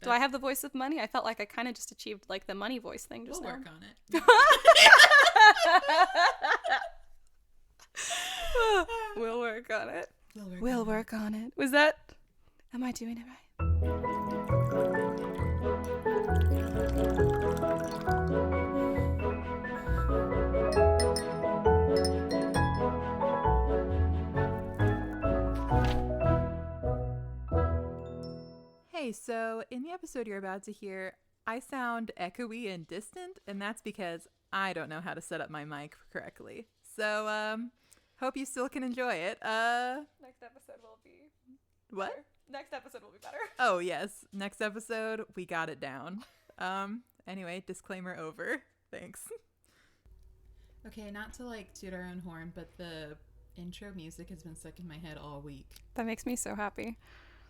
Do I have the voice of money? I felt like I kind of just achieved like the money voice thing just now. We'll work on it. We'll work on it. We'll work on it. Was that... Am I doing it right? Hey, so in the episode you're about to hear, I sound echoey and distant, and that's because I don't know how to set up my mic correctly. So, hope you still can enjoy it. Next episode will be... What? Better. Next episode will be better. Oh, yes. Next episode, we got it down. Anyway, disclaimer over. Thanks. Okay, not to like toot our own horn, but the intro music has been stuck in my head all week. That makes me so happy.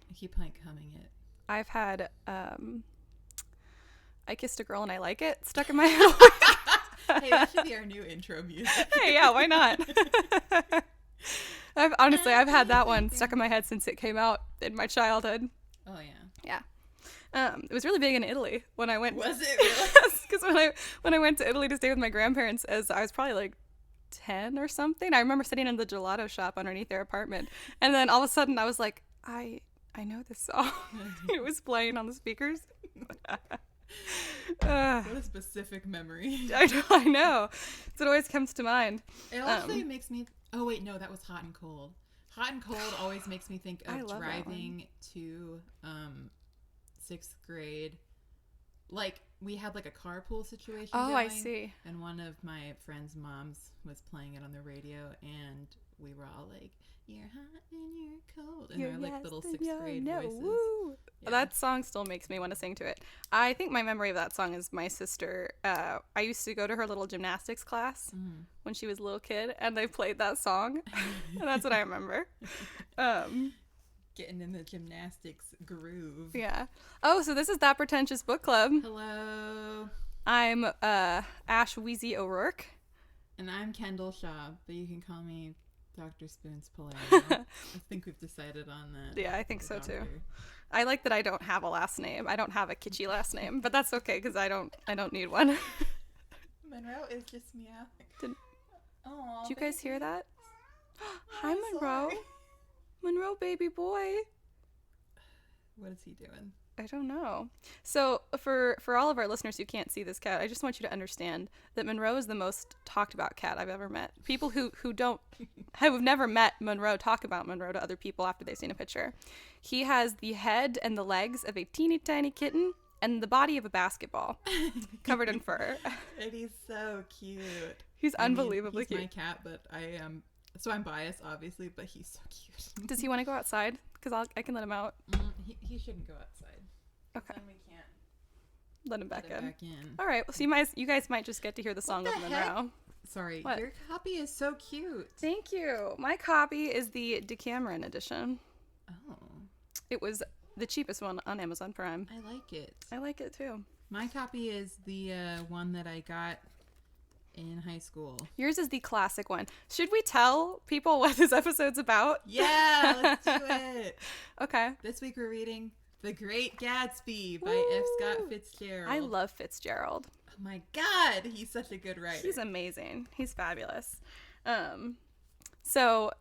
I keep like humming it. I've had I Kissed a Girl and I Like It stuck in my head all week. Hey, that should be our new intro music. Hey, yeah, why not? I've had that one stuck in my head since it came out in my childhood. Oh, yeah. Yeah. It was really big in Italy when I went. Was it really? Because when I went to Italy to stay with my grandparents, as I was probably like 10 or something, I remember sitting in the gelato shop underneath their apartment, and then all of a sudden I was like, I know this song. It was playing on the speakers. What a specific memory. I know. So it always comes to mind. It also makes me... Oh, wait, no, that was Hot and Cold. Hot and Cold always makes me think of driving to 6th grade. Like, we had like a carpool situation going. I see. And one of my friend's moms was playing it on the radio, and we were all like, "You're hot and you're cold," and they're like little 6th grade voices. Woo. Yeah. That song still makes me want to sing to it. I think my memory of that song is my sister. I used to go to her little gymnastics class when she was a little kid, and they played that song, and that's what I remember. Getting in the gymnastics groove. Yeah. Oh, so this is That Pretentious Book Club. Hello. I'm Ash Wheezy O'Rourke. And I'm Kendall Shaw, but you can call me Dr. Spoons Palermo. I think we've decided on that. Yeah, I think so too. I like that I don't have a last name. I don't have a kitschy last name, but that's okay because I don't need one. Monroe is just meow. Did you guys hear that? Hi, Monroe. Sorry. Monroe, baby boy. What is he doing? I don't know. So for all of our listeners who can't see this cat, I just want you to understand that Monroe is the most talked about cat I've ever met. People who don't have never met Monroe talk about Monroe to other people after they've seen a picture. He has the head and the legs of a teeny tiny kitten and the body of a basketball covered in fur. And he's so cute. He's unbelievably he's cute. my cat, but I am... So I'm biased, obviously, but he's so cute. Does he want to go outside? Because I can let him out. He shouldn't go outside. Okay. Then we can't let him back in. in. All right. Well, so you guys might just get to hear the song of Monroe. Sorry, what? Your copy is so cute. Thank you. My copy is the Decameron edition. Oh. It was the cheapest one on Amazon Prime. I like it. I like it too. My copy is the one that I got in high school. Yours is the classic one. Should we tell people what this episode's about? Yeah, let's do it. Okay. This week we're reading The Great Gatsby by F. Scott Fitzgerald. I love Fitzgerald. Oh my God, he's such a good writer. He's amazing. He's fabulous. So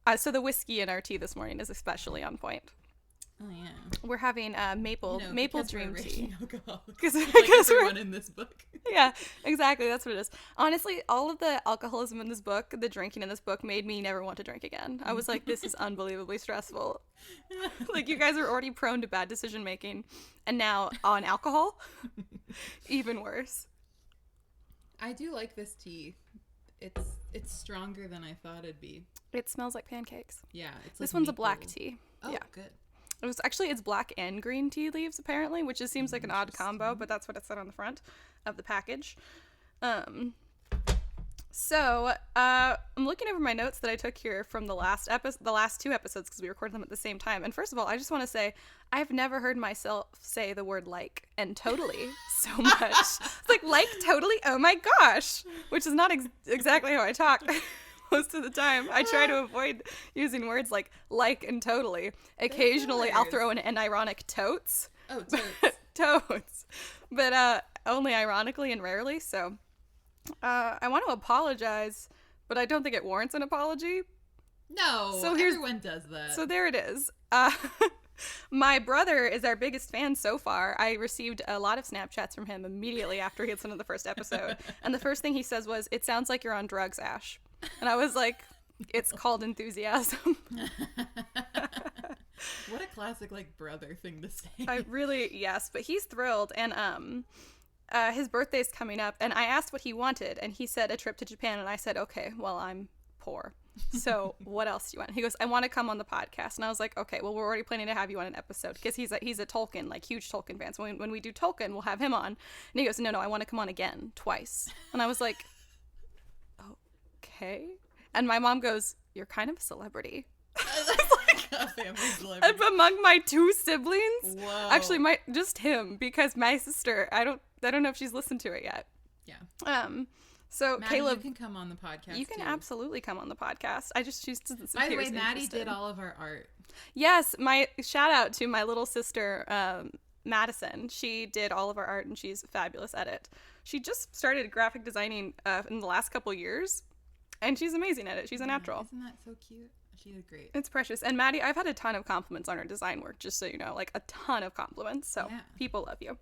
the whiskey in our tea this morning is especially on point. Oh yeah. We're having maple dream tea. Because everyone in this book. Yeah, exactly. That's what it is. Honestly, all of the alcoholism in this book, the drinking in this book, made me never want to drink again. I was like, this is unbelievably stressful. Like, you guys are already prone to bad decision making, and now on alcohol, even worse. I do like this tea. It's stronger than I thought it'd be. It smells like pancakes. Yeah, it's this like one's maple. a black tea. Oh, yeah. Good. It's black and green tea leaves apparently, which just seems like an odd combo, but that's what it said on the front of the package. So I'm looking over my notes that I took here from the last two episodes because we recorded them at the same time. And first of all, I just want to say I've never heard myself say the word like and totally so much. It's like totally, oh my gosh, which is not exactly how I talk. Most of the time I try to avoid using words like and totally. Occasionally I'll throw in an ironic totes. Oh, totes. Totes. But only ironically and rarely. So I want to apologize, but I don't think it warrants an apology. No, so everyone does that. So there it is. My brother is our biggest fan so far. I received a lot of Snapchats from him immediately after he listened to the first episode. And the first thing he says was, "It sounds like you're on drugs, Ash." And I was like, it's called enthusiasm. What a classic, like, brother thing to say. Yes, but he's thrilled. And his birthday's coming up. And I asked what he wanted. And he said a trip to Japan. And I said, okay, well, I'm poor. So what else do you want? He goes, I want to come on the podcast. And I was like, okay, well, we're already planning to have you on an episode because he's a Tolkien, like, huge Tolkien fan. So when we do Tolkien, we'll have him on. And he goes, no, I want to come on again, twice. And I was like, okay. And my mom goes, you're kind of a celebrity. Like a family celebrity. Among my two siblings. Whoa. Actually, just him, because my sister, I don't know if she's listened to it yet. Yeah. So Maddie, Caleb, you can come on the podcast. You can too. Absolutely come on the podcast. She doesn't. By the way, Maddie did all of our art. Yes, my shout out to my little sister, Madison. She did all of our art, and she's fabulous at it. She just started graphic designing in the last couple years, and she's amazing at it. She's a natural. Isn't that so cute? She did great. It's precious. And Maddie, I've had a ton of compliments on her design work, just so you know, like a ton of compliments. So People love you.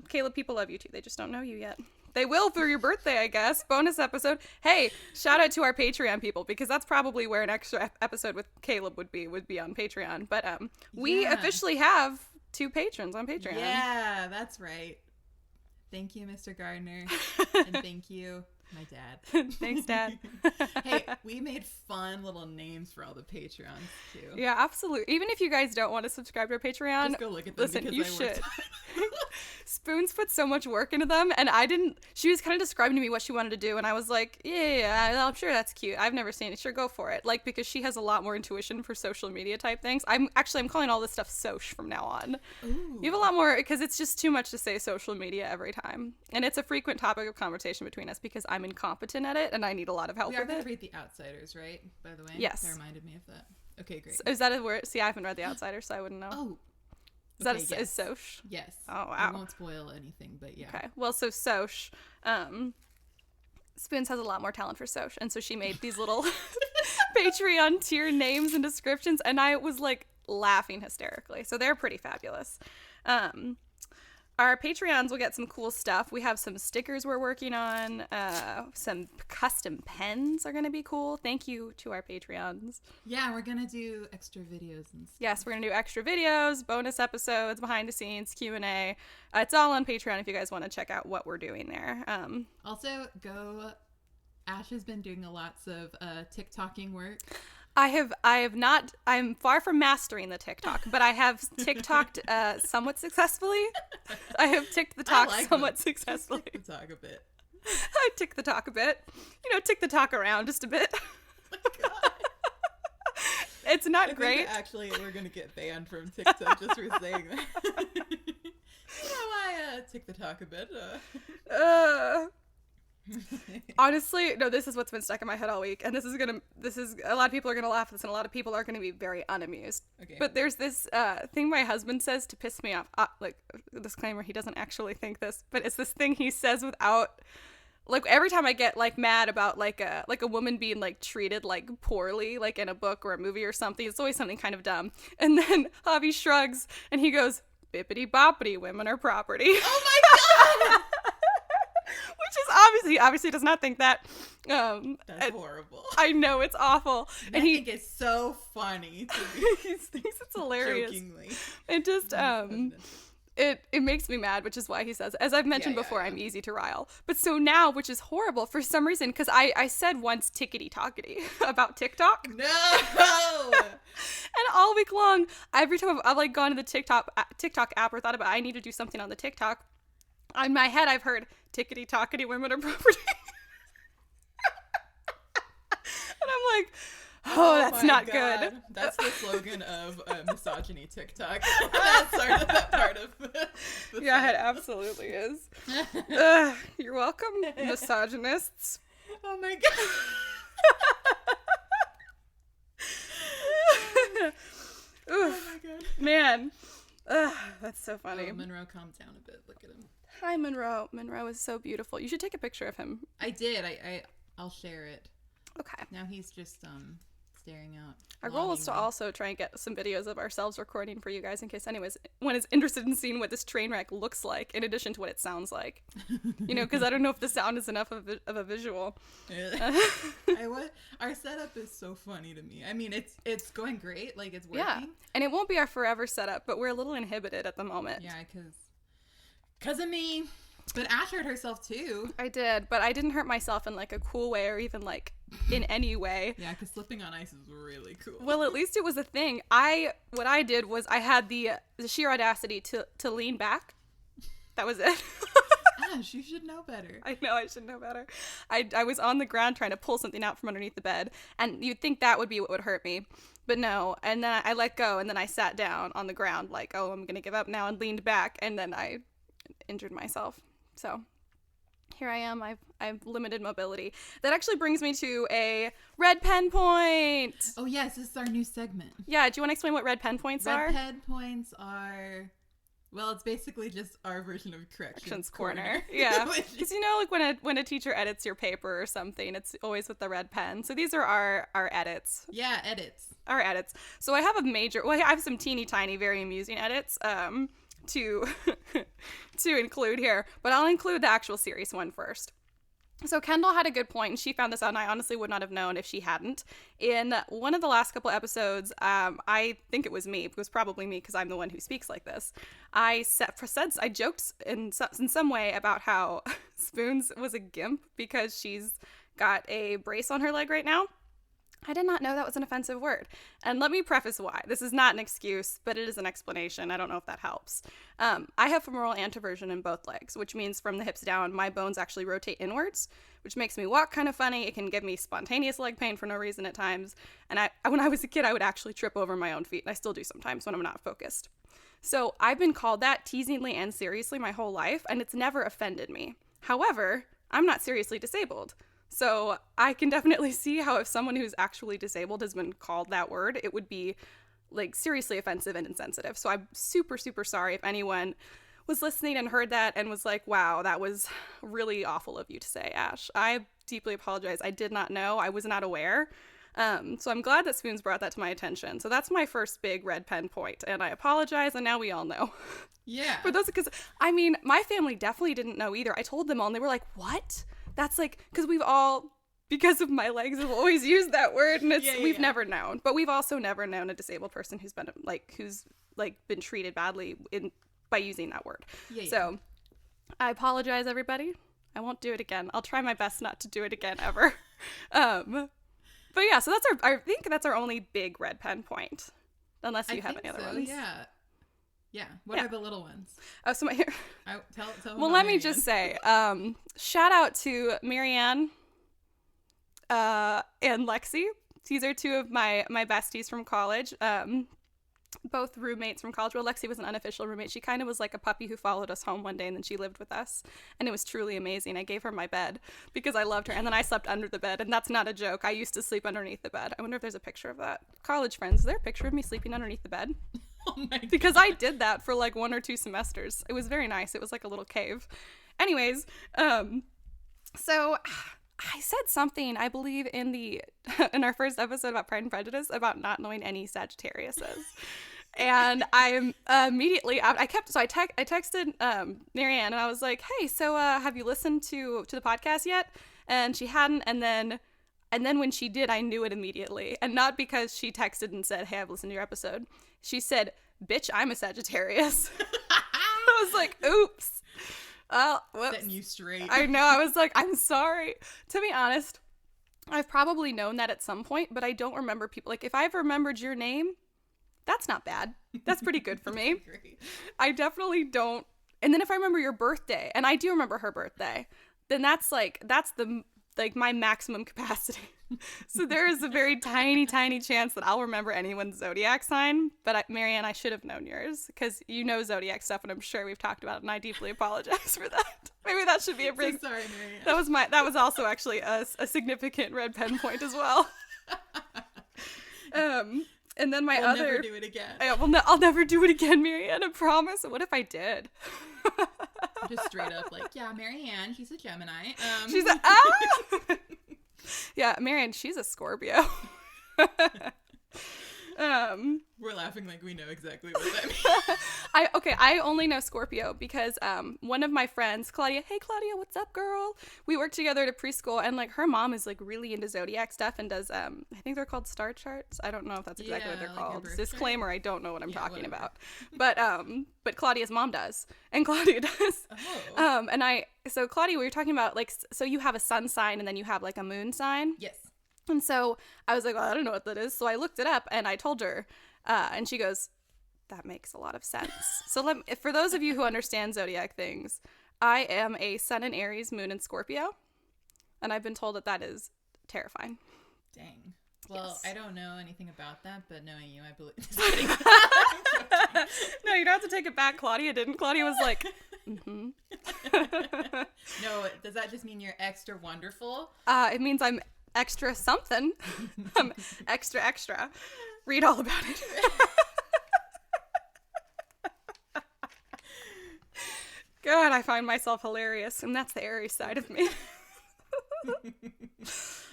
Caleb, people love you too. They just don't know you yet. They will for your birthday, I guess. Bonus episode. Hey, shout out to our Patreon people, because that's probably where an extra episode with Caleb would be on Patreon. But we officially have 2 patrons on Patreon. Yeah, that's right. Thank you, Mr. Gardner. And thank you, my dad. Thanks, Dad. Hey, we made fun little names for all the Patreons, too. Yeah, absolutely. Even if you guys don't want to subscribe to our Patreon, just go look at them. Listen, you should. Spoons put so much work into them, and I didn't. She was kind of describing to me what she wanted to do, and I was like, yeah, I'm sure that's cute. I've never seen it. Sure, go for it. Like, because she has a lot more intuition for social media type things. I'm calling all this stuff soch from now on. Ooh. You have a lot more, because it's just too much to say social media every time, and it's a frequent topic of conversation between us because I'm incompetent at it, and I need a lot of help with it. We are going it. to read The Outsiders, right? By the way, yes. That reminded me of that. Okay, great. So, is that a word? See, I haven't read The Outsiders, so I wouldn't know. Oh. Is soch? Yes. Oh, wow. I won't spoil anything, but yeah. Okay. Well, so soch, Spoons has a lot more talent for soch, and so she made these little Patreon tier names and descriptions, and I was like laughing hysterically. So they're pretty fabulous. Our Patreons will get some cool stuff. We have some stickers we're working on. Some custom pens are going to be cool. Thank you to our Patreons. Yeah, we're going to do extra videos and stuff. Yes, we're going to do extra videos, bonus episodes, behind the scenes, Q&A. It's all on Patreon if you guys want to check out what we're doing there. Also, Ash has been doing lots of TikToking work. I have not, I'm far from mastering the TikTok, but I have TikToked somewhat successfully. I have ticked the talk somewhat successfully. Tick the talk a bit. I tick the talk a bit. Tick the talk around just a bit. Oh my God. It's not great. Actually, we're going to get banned from TikTok just for saying that. I tick the talk a bit. Honestly, no, this is what's been stuck in my head all week, and this is a lot of people are gonna laugh at this, and a lot of people are gonna be very unamused. Okay. But there's this thing my husband says to piss me off. Like, disclaimer, he doesn't actually think this, but it's this thing he says without, like, every time I get like mad about like a woman being like treated like poorly, like in a book or a movie or something, it's always something kind of dumb. And then Javi shrugs and he goes, "Bippity boppity, women are property." Oh my God. Which is obviously does not think that. That's horrible. I know, it's awful. And he think it's so funny to me. He thinks it's hilarious. Jokingly. It just it makes me mad, which is why he says, as I've mentioned before, I'm easy to rile. But so now, which is horrible for some reason, because I said once tickety tockety about TikTok. No. And all week long, every time I've like gone to the TikTok app or thought about I need to do something on the TikTok, in my head I've heard tickety tockety, women are property. And I'm like, oh, that's not God. good. That's the slogan of misogyny TikTok. that part of the yeah, it absolutely is. You're welcome, misogynists. Oh my God. Oh my God. Man. Ugh, that's so funny. Oh, Monroe, calm down a bit. Look at him. Hi, Monroe. Monroe is so beautiful. You should take a picture of him. I did. I'll share it. Okay. Now he's just staring out. Our goal is to also try and get some videos of ourselves recording for you guys in case anyone is interested in seeing what this train wreck looks like in addition to what it sounds like. You know, because I don't know if the sound is enough of a visual. Our setup is so funny to me. I mean, it's going great. Like, it's working. Yeah, and it won't be our forever setup, but we're a little inhibited at the moment. Yeah, because of me. But Ash hurt herself too. I did, but I didn't hurt myself in like a cool way or even like in any way. Yeah, because slipping on ice is really cool. Well, at least it was a thing. What I did was I had the sheer audacity to lean back. That was it. Ash, you should know better. I know, I should know better. I was on the ground trying to pull something out from underneath the bed, and you'd think that would be what would hurt me. But no, and then I let go, and then I sat down on the ground like, oh, I'm going to give up now, and leaned back, and then I injured myself. So here I am. I've limited mobility. That actually brings me to a red pen point. Oh, yes, this is our new segment. Yeah, do you want to explain what red pen points are? Red pen points are... Well, it's basically just our version of Corrections Corner. Yeah, because you know, like when a teacher edits your paper or something, it's always with the red pen. So these are our edits. Yeah, edits. Our edits. So I have I have some teeny tiny, very amusing edits to to include here, but I'll include the actual serious one first. So Kendall had a good point, and she found this out, and I honestly would not have known if she hadn't. In one of the last couple episodes, I think it was me. It was probably me because I'm the one who speaks like this. I joked in some way about how Spoons was a gimp because she's got a brace on her leg right now. I did not know that was an offensive word. And let me preface why. This is not an excuse, but it is an explanation. I don't know if that helps. I have femoral anteversion in both legs, which means from the hips down, my bones actually rotate inwards, which makes me walk kind of funny. It can give me spontaneous leg pain for no reason at times. And when I was a kid, I would actually trip over my own feet. And I still do sometimes when I'm not focused. So I've been called that teasingly and seriously my whole life, and it's never offended me. However, I'm not seriously disabled. So I can definitely see how if someone who's actually disabled has been called that word, it would be like seriously offensive and insensitive. So I'm super, super sorry if anyone was listening and heard that and was like, wow, that was really awful of you to say, Ash. I deeply apologize. I did not know. I was not aware. So I'm glad that Spoons brought that to my attention. So that's my first big red pen point, and I apologize, and now we all know. Yeah. For those, because I mean, my family definitely didn't know either. I told them all, and they were like, what? That's like, because we've all, because of my legs, have always used that word, and we've never known. But we've also never known a disabled person who's been treated badly by using that word. Yeah, so I apologize, everybody. I won't do it again. I'll try my best not to do it again ever. But yeah, so I think that's our only big red pen point, unless you have any other ones. Yeah. Yeah. What are the little ones? Oh, so tell well, let me just say, shout out to Marianne and Lexi. These are two of my besties from college. Both roommates from college. Well, Lexi was an unofficial roommate. She kind of was like a puppy who followed us home one day, and then she lived with us, and it was truly amazing. I gave her my bed because I loved her, and then I slept under the bed, and that's not a joke. I used to sleep underneath the bed. I wonder if there's a picture of that. College friends, is there a picture of me sleeping underneath the bed? Oh my God. Because I did that for like 1 or 2 semesters. It was very nice. It was like a little cave. Anyways, so I said something, I believe, in our first episode about Pride and Prejudice about not knowing any Sagittariuses. And I immediately, I texted Marianne, and I was like, hey, so have you listened to the podcast yet? And she hadn't, and then when she did, I knew it immediately. And not because she texted and said, hey, I've listened to your episode. She said, bitch, I'm a Sagittarius. I was like, oops. Whoops. Setting you straight. I know. I was like, I'm sorry. To be honest, I've probably known that at some point, but I don't remember people. Like, if I've remembered your name, that's not bad. That's pretty good for me. Great. I definitely don't. And then if I remember your birthday, and I do remember her birthday, then that's my maximum capacity. So there is a very tiny, tiny chance that I'll remember anyone's zodiac sign. But Marianne, I should have known yours because you know zodiac stuff, and I'm sure we've talked about it, and I deeply apologize for that. Maybe that should be a big. So sorry, Marianne. That was also actually a significant red pen point as well. And then we'll never do it again. I'll never do it again, Marianne, I promise. What if I did? Just straight up like, yeah, Marianne, she's a Gemini. She's a yeah, Marianne, she's a Scorpio. We're laughing like we know exactly what that means. I only know Scorpio because one of my friends, Claudia, hey Claudia, what's up, girl? We work together at a preschool, and like her mom is like really into zodiac stuff and does I think they're called star charts. I don't know if that's exactly what they're called. Disclaimer, I don't know what I'm talking about. But Claudia's mom does, and Claudia does. Oh. So Claudia, we were talking about like, so you have a sun sign and then you have like a moon sign. Yes. And so I was like, well, I don't know what that is. So I looked it up and I told her, and she goes, that makes a lot of sense. So for those of you who understand zodiac things, I am a sun in Aries, moon in Scorpio. And I've been told that is terrifying. Dang. Well, yes. I don't know anything about that, but knowing you, I believe. No, you don't have to take it back. Claudia didn't. Claudia was like, mm-hmm. No, does that just mean you're extra wonderful? It means I'm extra something. I'm extra. Read all about it. God, I find myself hilarious, and that's the Aries side of me.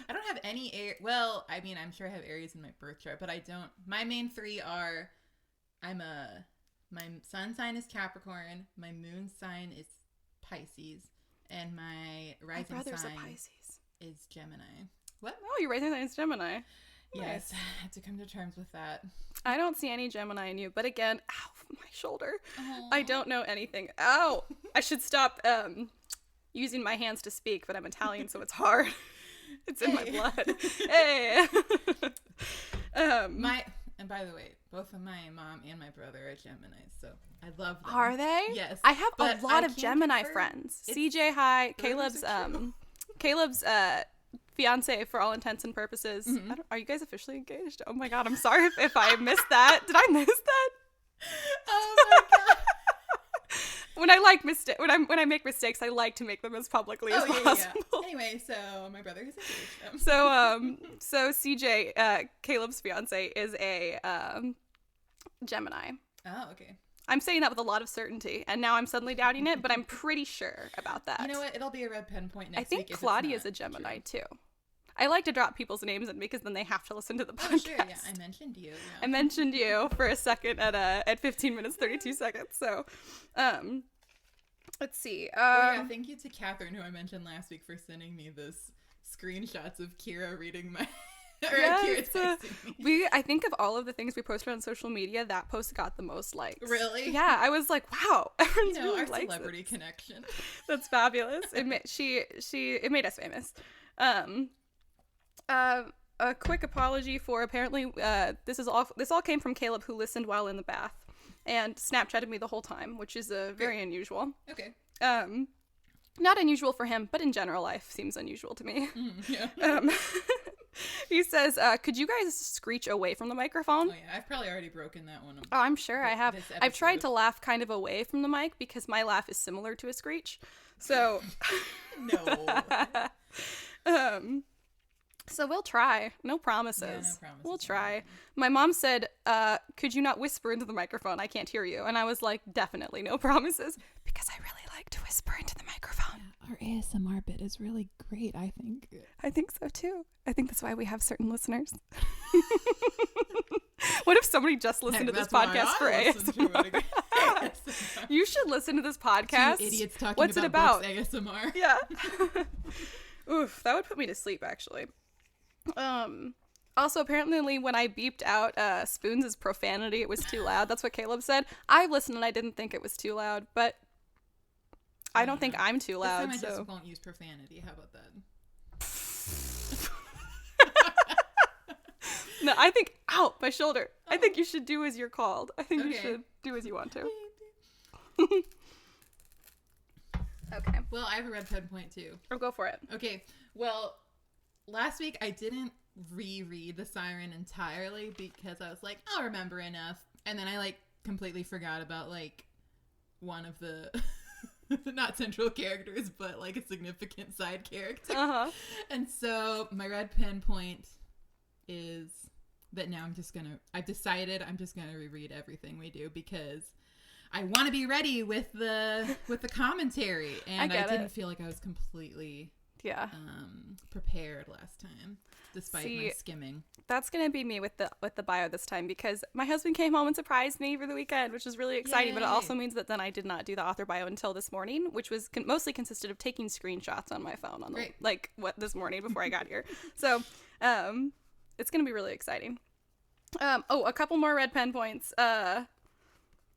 I don't have any Aries. Well, I mean, I'm sure I have Aries in my birth chart, but I don't. My main three are, my sun sign is Capricorn, my moon sign is Pisces, and my rising sign is Gemini. What? Oh, your rising sign is Gemini. Yes, I had to come to terms with that. I don't see any Gemini in you, but again, ow, my shoulder. Aww. I don't know anything. Ow! I should stop using my hands to speak, but I'm Italian, so it's hard. It's in my blood. Hey! And by the way, both of my mom and my brother are Geminis, so I love them. Are they? Yes. I have a lot of Gemini friends. CJ, hi. Caleb's fiance for all intents and purposes. Mm-hmm. Are you guys officially engaged? Oh my god, I'm sorry if I missed that. Did I miss that? Oh my god. When I make mistakes, I like to make them as publicly as possible. Yeah. Anyway, so my brother is engaged. So CJ, Caleb's fiance, is a Gemini. Oh, okay. I'm saying that with a lot of certainty, and now I'm suddenly doubting it, but I'm pretty sure about that. You know what? It'll be a red pen point next week. I think Claudia is a Gemini too. I like to drop people's names in because then they have to listen to the podcast. Oh, sure, yeah. I mentioned you. Yeah. I mentioned you for a second at 15 minutes 32 seconds. So, let's see. Thank you to Catherine, who I mentioned last week, for sending me this screenshots of Kira reading my. I think of all of the things we posted on social media, that post got the most likes. Really? Yeah, I was like, wow, everyone's really our likes celebrity it. connection. That's fabulous. It made us famous. A quick apology for apparently this all came from Caleb, who listened while in the bath and Snapchatted me the whole time, which is very unusual. Okay. Not unusual for him, but in general life seems unusual to me. Yeah. He says, could you guys screech away from the microphone? Oh yeah, I've probably already broken that one. Oh, I'm sure I have. I've tried to laugh kind of away from the mic because my laugh is similar to a screech. So No. So we'll try. No promises. Yeah, no promises. We'll try. My mom said, could you not whisper into the microphone? I can't hear you. And I was like, definitely no promises, because I really like to whisper into the microphone. Yeah, our ASMR bit is really great, I think. I think so too. I think that's why we have certain listeners. What if somebody just listened to this podcast for ASMR? You should listen to this podcast. Two idiots talking What's it about? ASMR. Yeah. Oof, that would put me to sleep, actually. Also, apparently when I beeped out Spoons' profanity, it was too loud. That's what Caleb said. I listened and I didn't think it was too loud, but I don't think I'm too loud. This time I just won't use profanity. How about that? No, I think, ow, my shoulder. Oh. I think you should do as you're called. I think you should do as you want to. Okay. Well, I have a red pen point too. Oh, go for it. Okay. Well, last week I didn't reread The Siren entirely because I was like, I'll remember enough. And then I completely forgot about one of the not central characters, but a significant side character. Uh-huh. And so my red pen point is But now I've decided I'm just gonna reread everything we do because I want to be ready with the commentary, and I didn't feel like I was completely prepared last time, despite my skimming. That's gonna be me with the bio this time because my husband came home and surprised me for the weekend, which is really exciting. Yay. But it also means that then I did not do the author bio until this morning, which was mostly consisted of taking screenshots on my phone on this morning before I got here. So it's gonna be really exciting. A couple more red pen points.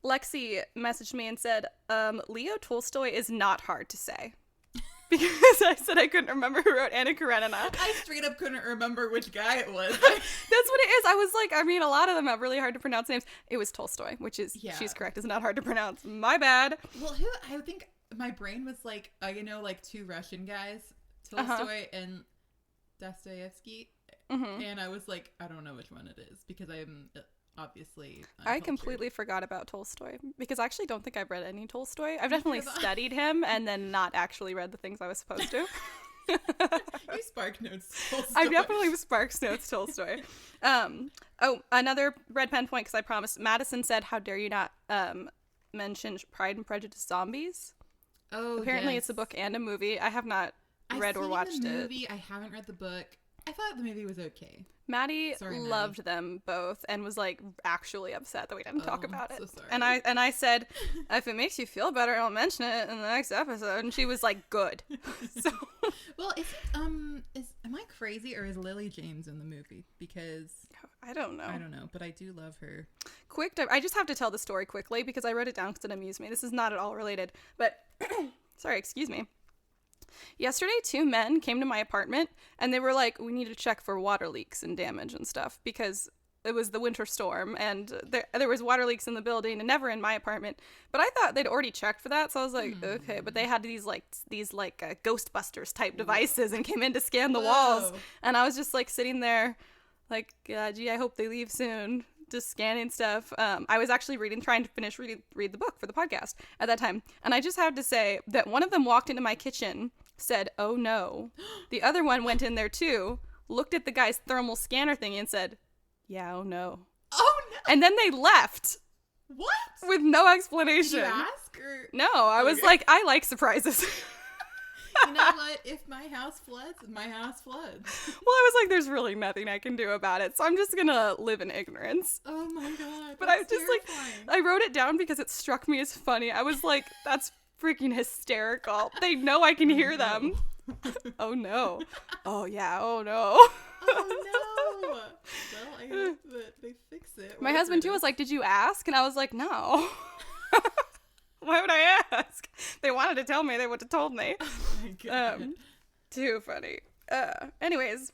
Lexi messaged me and said, Leo Tolstoy is not hard to say. Because I said I couldn't remember who wrote Anna Karenina. I straight up couldn't remember which guy it was. That's what it is. I was like, I mean, a lot of them have really hard to pronounce names. It was Tolstoy, which is, she's correct, is not hard to pronounce. My bad. Well, I think my brain was like, two Russian guys, Tolstoy and Dostoevsky. Mm-hmm. And I was like, I don't know which one it is because I am obviously uncultured. I completely forgot about Tolstoy because I actually don't think I've read any Tolstoy. I've definitely studied him and then not actually read the things I was supposed to. You Spark Notes Tolstoy. I definitely Spark Notes Tolstoy. Another red pen point because I promised. Madison said, "How dare you not mention Pride and Prejudice Zombies?" Oh, apparently it's a book and a movie. I have not read or watched the movie. I haven't read the book. I thought the movie was okay. Maddie loved them both and was like actually upset that we didn't talk about it. So sorry. And I said, if it makes you feel better, I'll mention it in the next episode. And she was like, good. So, well, am I crazy or is Lily James in the movie? Because I don't know, but I do love her. I just have to tell the story quickly because I wrote it down because it amused me. This is not at all related, but sorry, excuse me. Yesterday, 2 men came to my apartment and they were like, we need to check for water leaks and damage and stuff because it was the winter storm and there was water leaks in the building and never in my apartment. But I thought they'd already checked for that. So I was like, okay. But they had these Ghostbusters type devices and came in to scan the walls. And I was just like sitting there like, gee, I hope they leave soon. Just scanning stuff. I was actually trying to read the book for the podcast at that time. And I just have to say that one of them walked into my kitchen, said, oh no. The other one went in there too, looked at the guy's thermal scanner thing and said, yeah, oh no. Oh no. And then they left. What? With no explanation. Did you ask? Or... No, I was like, I like surprises. You know what? If my house floods, my house floods. Well, I was like, there's really nothing I can do about it. So I'm just going to live in ignorance. Oh my God. But I just terrifying. I wrote it down because it struck me as funny. I was like, that's freaking hysterical. They know I can hear them. Oh no. Oh yeah. Oh no. Oh no. Well, I hope that they fix it. My husband too was like, did you ask? And I was like, no. Why would I ask? They wanted to tell me. They would have told me. Oh my God. Too funny. Anyways,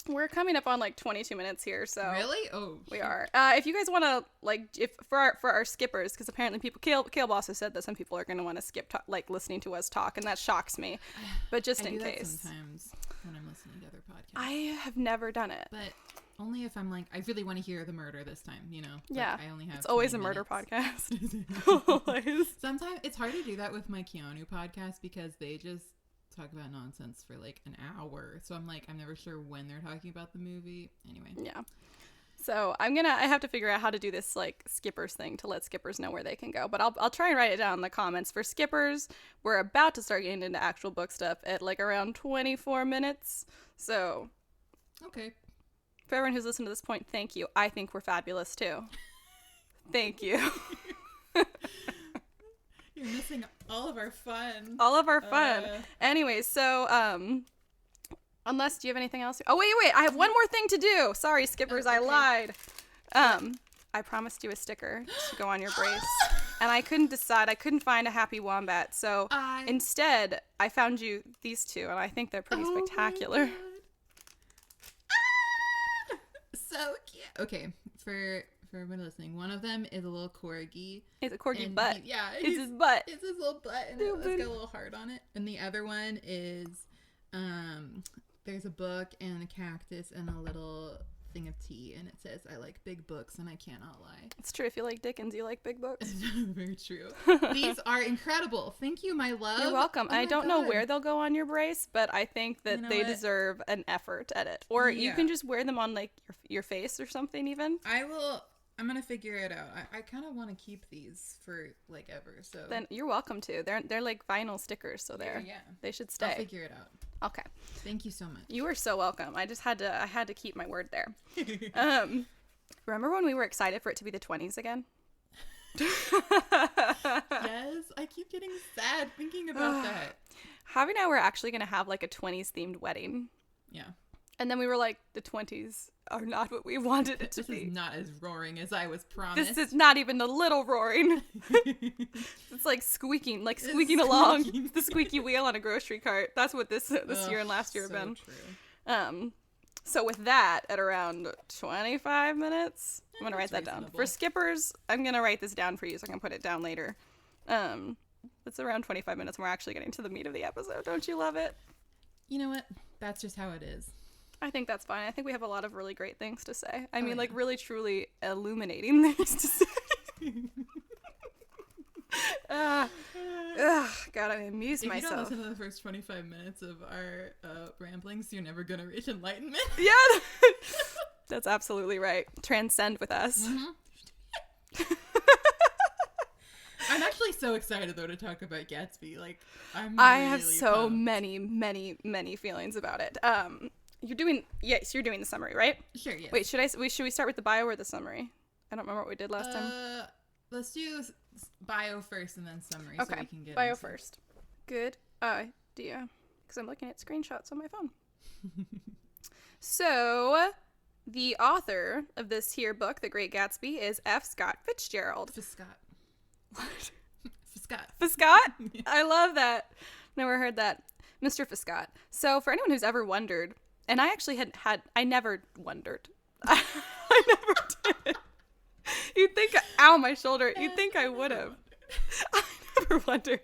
we're coming up on like 22 minutes here, so really? Oh, we are. If you guys want to for our skippers, because apparently Caleb also said that some people are going to want to skip listening to us talk, and that shocks me. But just in case, sometimes when I'm listening to other podcasts, I have never done it, but only if I'm like, I really want to hear the murder this time, you know? Yeah. I only have it's always a murder podcast. Always. Sometimes it's hard to do that with my Keanu podcast because they just talk about nonsense for like an hour. So I'm like, I'm never sure when they're talking about the movie. Anyway. Yeah. So I have to figure out how to do this like skippers thing to let skippers know where they can go. But I'll try and write it down in the comments. For skippers, we're about to start getting into actual book stuff at like around 24 minutes. So. Okay. For everyone who's listened to this point, thank you. I think we're fabulous too. Thank you. You're missing all of our fun. All of our fun. Anyways, so unless do you have anything else? Oh wait, I have one more thing to do. Sorry, skippers, okay. I lied. I promised you a sticker to go on your brace. And I couldn't decide. I couldn't find a happy wombat. So instead, I found you these two, and I think they're pretty spectacular. So cute. Okay, for everyone listening, one of them is a little corgi. It's a corgi butt. It's his butt. It's his little butt, and it's got a little heart on it. And the other one is, there's a book and a cactus and a little thing of tea, and it says, I like big books, and I cannot lie. It's true. If you like Dickens, you like big books. Very true. These are incredible. Thank you, my love. You're welcome. Oh I don't know God. where they'll go on your brace, but I think that You know they what? deserve an effort at it. Or you Yeah. can just wear them on like your face or something even. I'm gonna figure it out. I kind of want to keep these for like ever. So Then you're welcome to. They're like vinyl stickers, so they should I'll stay. figure it out. Okay. Thank you so much. You are so welcome. I had to keep my word there. Remember when we were excited for it to be the 20s again? Yes, I keep getting sad thinking about that. Javi and I were actually going to have like a 20s themed wedding. Yeah. And then we were like, the 20s are not what we wanted it to This be. is not as roaring as I was promised. This is not even a little roaring. It's like squeaking along the squeaky wheel on a grocery cart. That's what this year and last year have been. True. So with that, at around 25 minutes, I'm going to write that down. reasonable. For skippers, I'm going to write this down for you so I can put it down later. It's around 25 minutes and we're actually getting to the meat of the episode. Don't you love it? You know what? That's just how it is. I think that's fine. I think we have a lot of really great things to say. I mean, yeah. like really, truly illuminating things to say. God, I amuse If you don't myself. listen to the first 25 minutes of our ramblings, you're never gonna reach enlightenment. Yeah, that's absolutely right. Transcend with us. Mm-hmm. I'm actually so excited though to talk about Gatsby. Like, I have really so pumped. many feelings about it. You're doing the summary, right? Sure, yes. Wait, should we start with the bio or the summary? I don't remember what we did last time. Let's do bio first and then summary. Okay, So we can get bio into it. first. Good idea, because I'm looking at screenshots on my phone. So, the author of this here book, The Great Gatsby, is F. Scott Fitzgerald. Fiscott. What? Fiscott. Fiscott? I love that. Never heard that. Mr. Fiscott. So, for anyone who's ever wondered, and I actually I never wondered. I never did. You'd think, ow, my shoulder. You'd think I would have. I never wondered.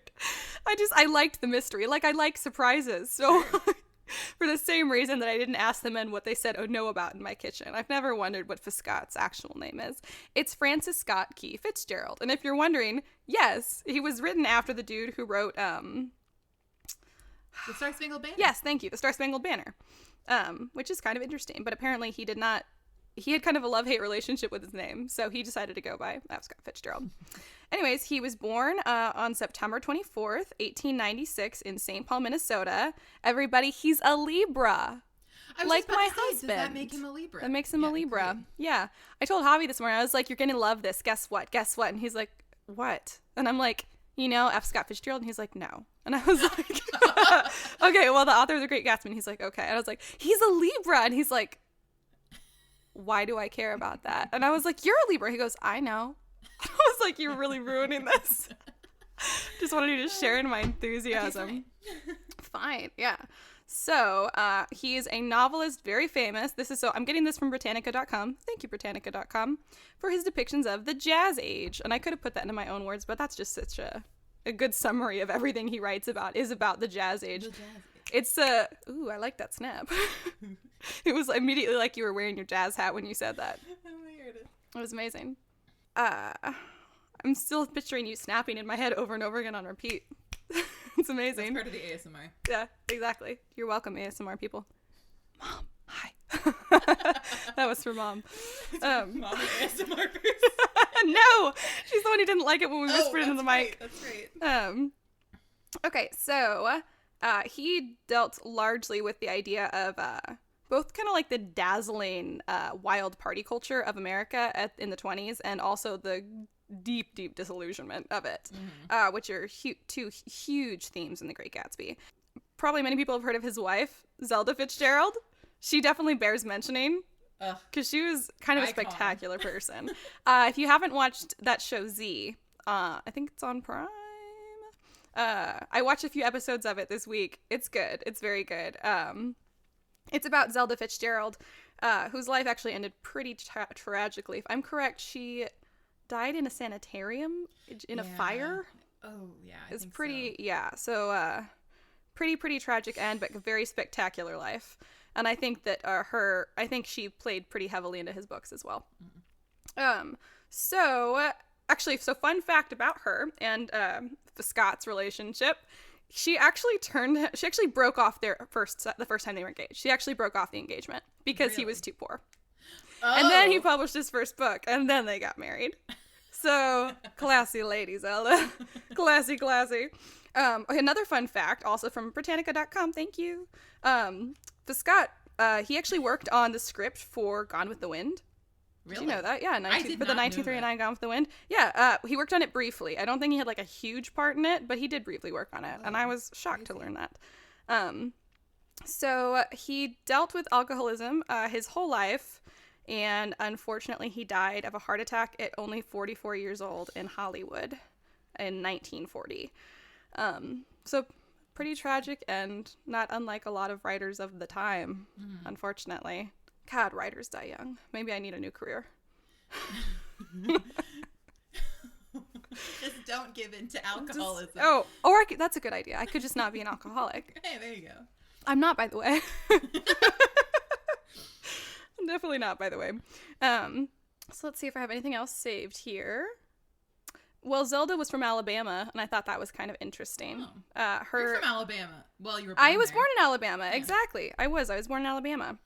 I liked the mystery. Like, I like surprises. So, for the same reason that I didn't ask the men what they said no about in my kitchen, I've never wondered what Fiscott's actual name is. It's Francis Scott Key Fitzgerald. And if you're wondering, yes, he was written after the dude who wrote, The Star Spangled Banner. yes, thank you, The Star Spangled Banner, which is kind of interesting. But apparently he had kind of a love-hate relationship with his name, so he decided to go by F. Scott Fitzgerald. Anyways, he was born on September 24th, 1896 in St. Paul, Minnesota. Everybody, he's a Libra. I was Like just about my to say, husband. Does that make him a Libra? That makes him a Yeah, Libra. great. Yeah. I told Javi this morning, I was like, you're going to love this. Guess what? Guess what? And he's like, what? And I'm like, F. Scott Fitzgerald? And he's like, no. And I was like, okay, well, the author of The Great Gatsby. And he's like, okay. And I was like, he's a Libra. And he's like, why do I care about that? And I was like, you're a Libra. He goes, I know. I was like, you're really ruining this. Just wanted you to share in my enthusiasm. Fine, yeah. So, he is a novelist, very famous. I'm getting this from Britannica.com. Thank you, Britannica.com, for his depictions of the Jazz Age. And I could have put that into my own words, but that's just such a good summary of everything he writes about is about the Jazz Age. The Jazz Age. It's ooh, I like that snap. It was immediately like you were wearing your jazz hat when you said that. It was amazing. I'm still picturing you snapping in my head over and over again on repeat. It's amazing. That's part of the ASMR. Yeah, exactly. You're welcome, ASMR people. Mom, hi. That was for Mom. Mom and ASMR person. No, she's the one who didn't like it when we whispered into the mic. That's right. Okay, so he dealt largely with the idea of both kind of like the dazzling wild party culture of America in the 20s and also the deep disillusionment of it, which are two huge themes in The Great Gatsby. Probably many people have heard of his wife, Zelda Fitzgerald. She definitely bears mentioning because she was kind of a spectacular person. If you haven't watched that show Z, I think it's on Prime. I watched a few episodes of it this week. It's good. It's very good. It's about Zelda Fitzgerald, whose life actually ended pretty tragically. If I'm correct, she died in a sanitarium in a fire. Oh, yeah. It's pretty, yeah. So, pretty tragic end, but very spectacular life. And I think that I think she played pretty heavily into his books as well. So fun fact about her and Scott's relationship. She actually broke off the first time they were engaged. She actually broke off the engagement because he was too poor. Oh. And then he published his first book, and then they got married. So, classy ladies, Ella. Classy. Another fun fact, also from Britannica.com, thank you. Scott, he actually worked on the script for Gone with the Wind. Really? Did you know that? Yeah, for the 1939 Gone with the Wind. Yeah, he worked on it briefly. I don't think he had like a huge part in it, but he did briefly work on it, and I was shocked to learn that. So he dealt with alcoholism his whole life, and unfortunately he died of a heart attack at only 44 years old in Hollywood in 1940. So pretty tragic and not unlike a lot of writers of the time, unfortunately. God, writers die young. Maybe I need a new career. Just don't give in to alcoholism. That's a good idea. I could just not be an alcoholic. Hey, there you go. I'm not, by the way. I'm definitely not, by the way. So let's see if I have anything else saved here. Well, Zelda was from Alabama, and I thought that was kind of interesting. You're from Alabama. Well, you were. I was born in Alabama. Yeah. Exactly. I was born in Alabama.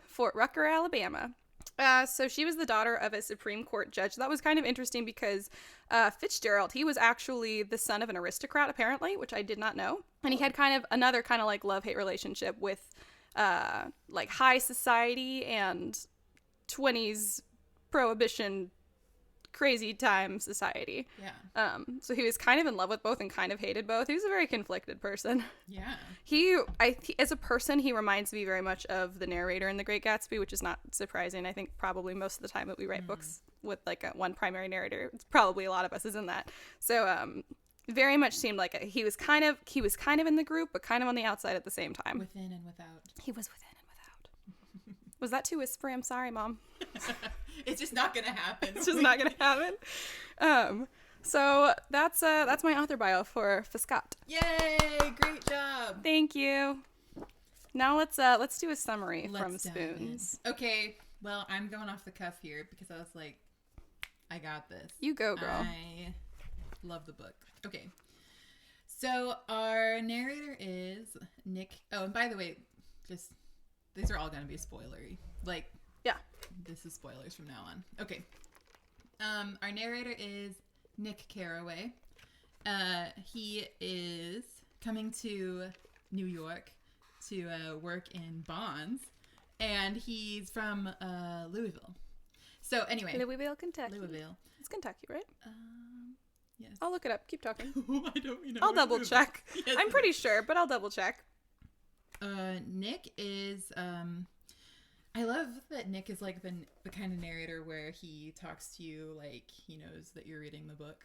Fort Rucker, Alabama. So she was the daughter of a Supreme Court judge. That was kind of interesting because Fitzgerald, he was actually the son of an aristocrat, apparently, which I did not know. And he had another like love-hate relationship with like high society and 20s prohibition crazy time society. Yeah. So he was kind of in love with both and kind of hated both. He was a very conflicted person. Yeah. As a person, he reminds me very much of the narrator in The Great Gatsby, which is not surprising. I think probably most of the time that we write books with like one primary narrator, it's probably a lot of us is in that. So very much seemed like he was kind of in the group, but kind of on the outside at the same time. Within and without. He was within and without. Was that too whispery? I'm sorry, Mom. It's just not gonna happen. It's just not gonna happen. So that's my author bio for Scott. Yay! Great job. Thank you. Now let's do a summary from Spoons. Okay. Well, I'm going off the cuff here because I was like, I got this. You go, girl. I love the book. Okay. So our narrator is Nick. Oh, and by the way, these are all going to be spoilery. Like, yeah, this is spoilers from now on. Okay. Our narrator is Nick Carraway. He is coming to New York to work in bonds, and he's from Louisville. So anyway, Louisville, Kentucky. Louisville. It's Kentucky, right? Yes. I'll look it up. Keep talking. I don't know. I'll double check. Yes, I'm pretty sure, but I'll double check. Nick is I love that Nick is like the kind of narrator where he talks to you like he knows that you're reading the book.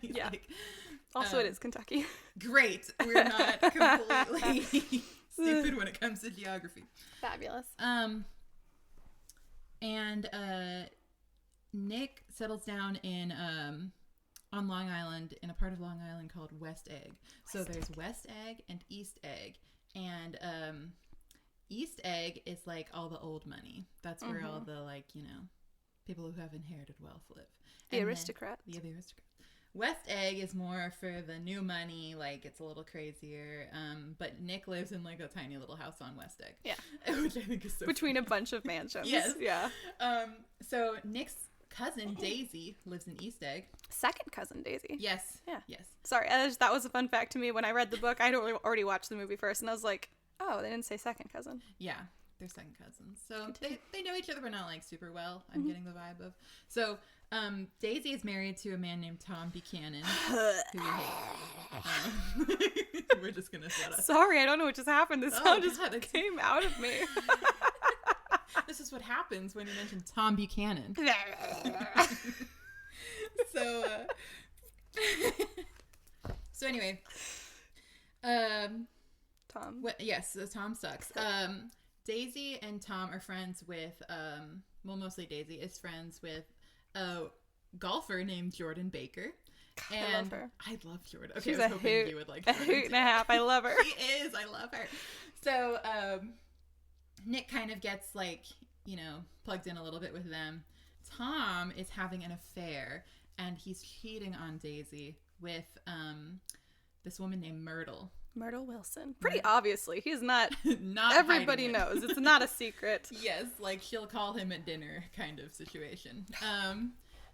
Yeah. Like, also, it is Kentucky. Great. We're not completely stupid when it comes to geography. Fabulous. And Nick settles down in on Long Island, in a part of Long Island called West Egg. So there's West Egg and East Egg. And East Egg is like all the old money. That's where all the people who have inherited wealth live. The aristocrats. The aristocrats. West Egg is more for the new money, like it's a little crazier. But Nick lives in like a tiny little house on West Egg. Yeah. Which I think is so between funny. A bunch of mansions. Yes. Yeah. So Nick's cousin Daisy lives in East Egg. Second cousin Daisy. Yes. Yeah. Yes. Sorry, that was a fun fact to me when I read the book. I'd already watched the movie first, and I was like, oh, they didn't say second cousin. Yeah, they're second cousins. So they know each other, but not like super well. I'm getting the vibe of. So Daisy is married to a man named Tom Buchanan, who we hate. We're just gonna shut up. Sorry, I don't know what just happened. This sound just came out of me. This is what happens when you mention Tom Buchanan. So anyway, Tom. Yes, so Tom sucks. Daisy and Tom are friends with, mostly Daisy is friends with a golfer named Jordan Baker. I love her. I love Jordan. Okay, She's I was a hoping hoot, you would like a Jordan hoot and a half. I love her. She is. I love her. So Nick kind of gets like, you know, plugged in a little bit with them. Tom is having an affair, and he's cheating on Daisy with this woman named Myrtle. Myrtle Wilson. Pretty obviously. He's not... Not everybody knows. It's not a secret. Yes, like she'll call him at dinner kind of situation.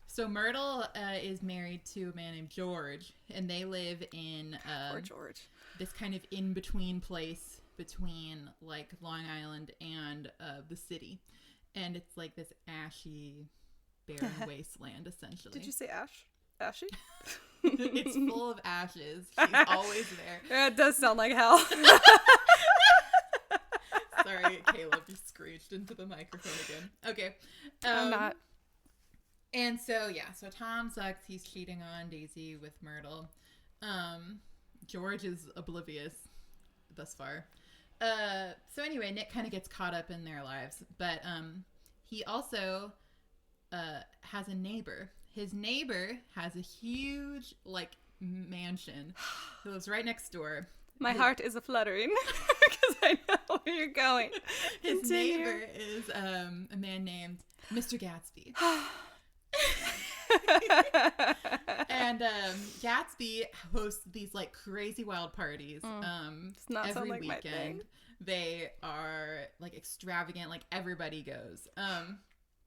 So Myrtle is married to a man named George, and they live in Poor George. this kind of in-between place between like Long Island and the city. And it's like this ashy, barren wasteland, essentially. Did you say ashy? It's full of ashes. She's always there. Yeah, it does sound like hell. Sorry, Caleb, you screeched into the microphone again. Okay. I'm not. And so, yeah, so Tom sucks. He's cheating on Daisy with Myrtle. George is oblivious thus far. So anyway, Nick kind of gets caught up in their lives. But he also has a neighbor. His neighbor has a huge, like, mansion. He lives right next door. My heart is a-fluttering because I know where you're going. His Continue. neighbor is a man named Mr. Gatsby. And Gatsby hosts these like crazy wild parties Does not every sound like my weekend. thing. They are like extravagant, like everybody goes.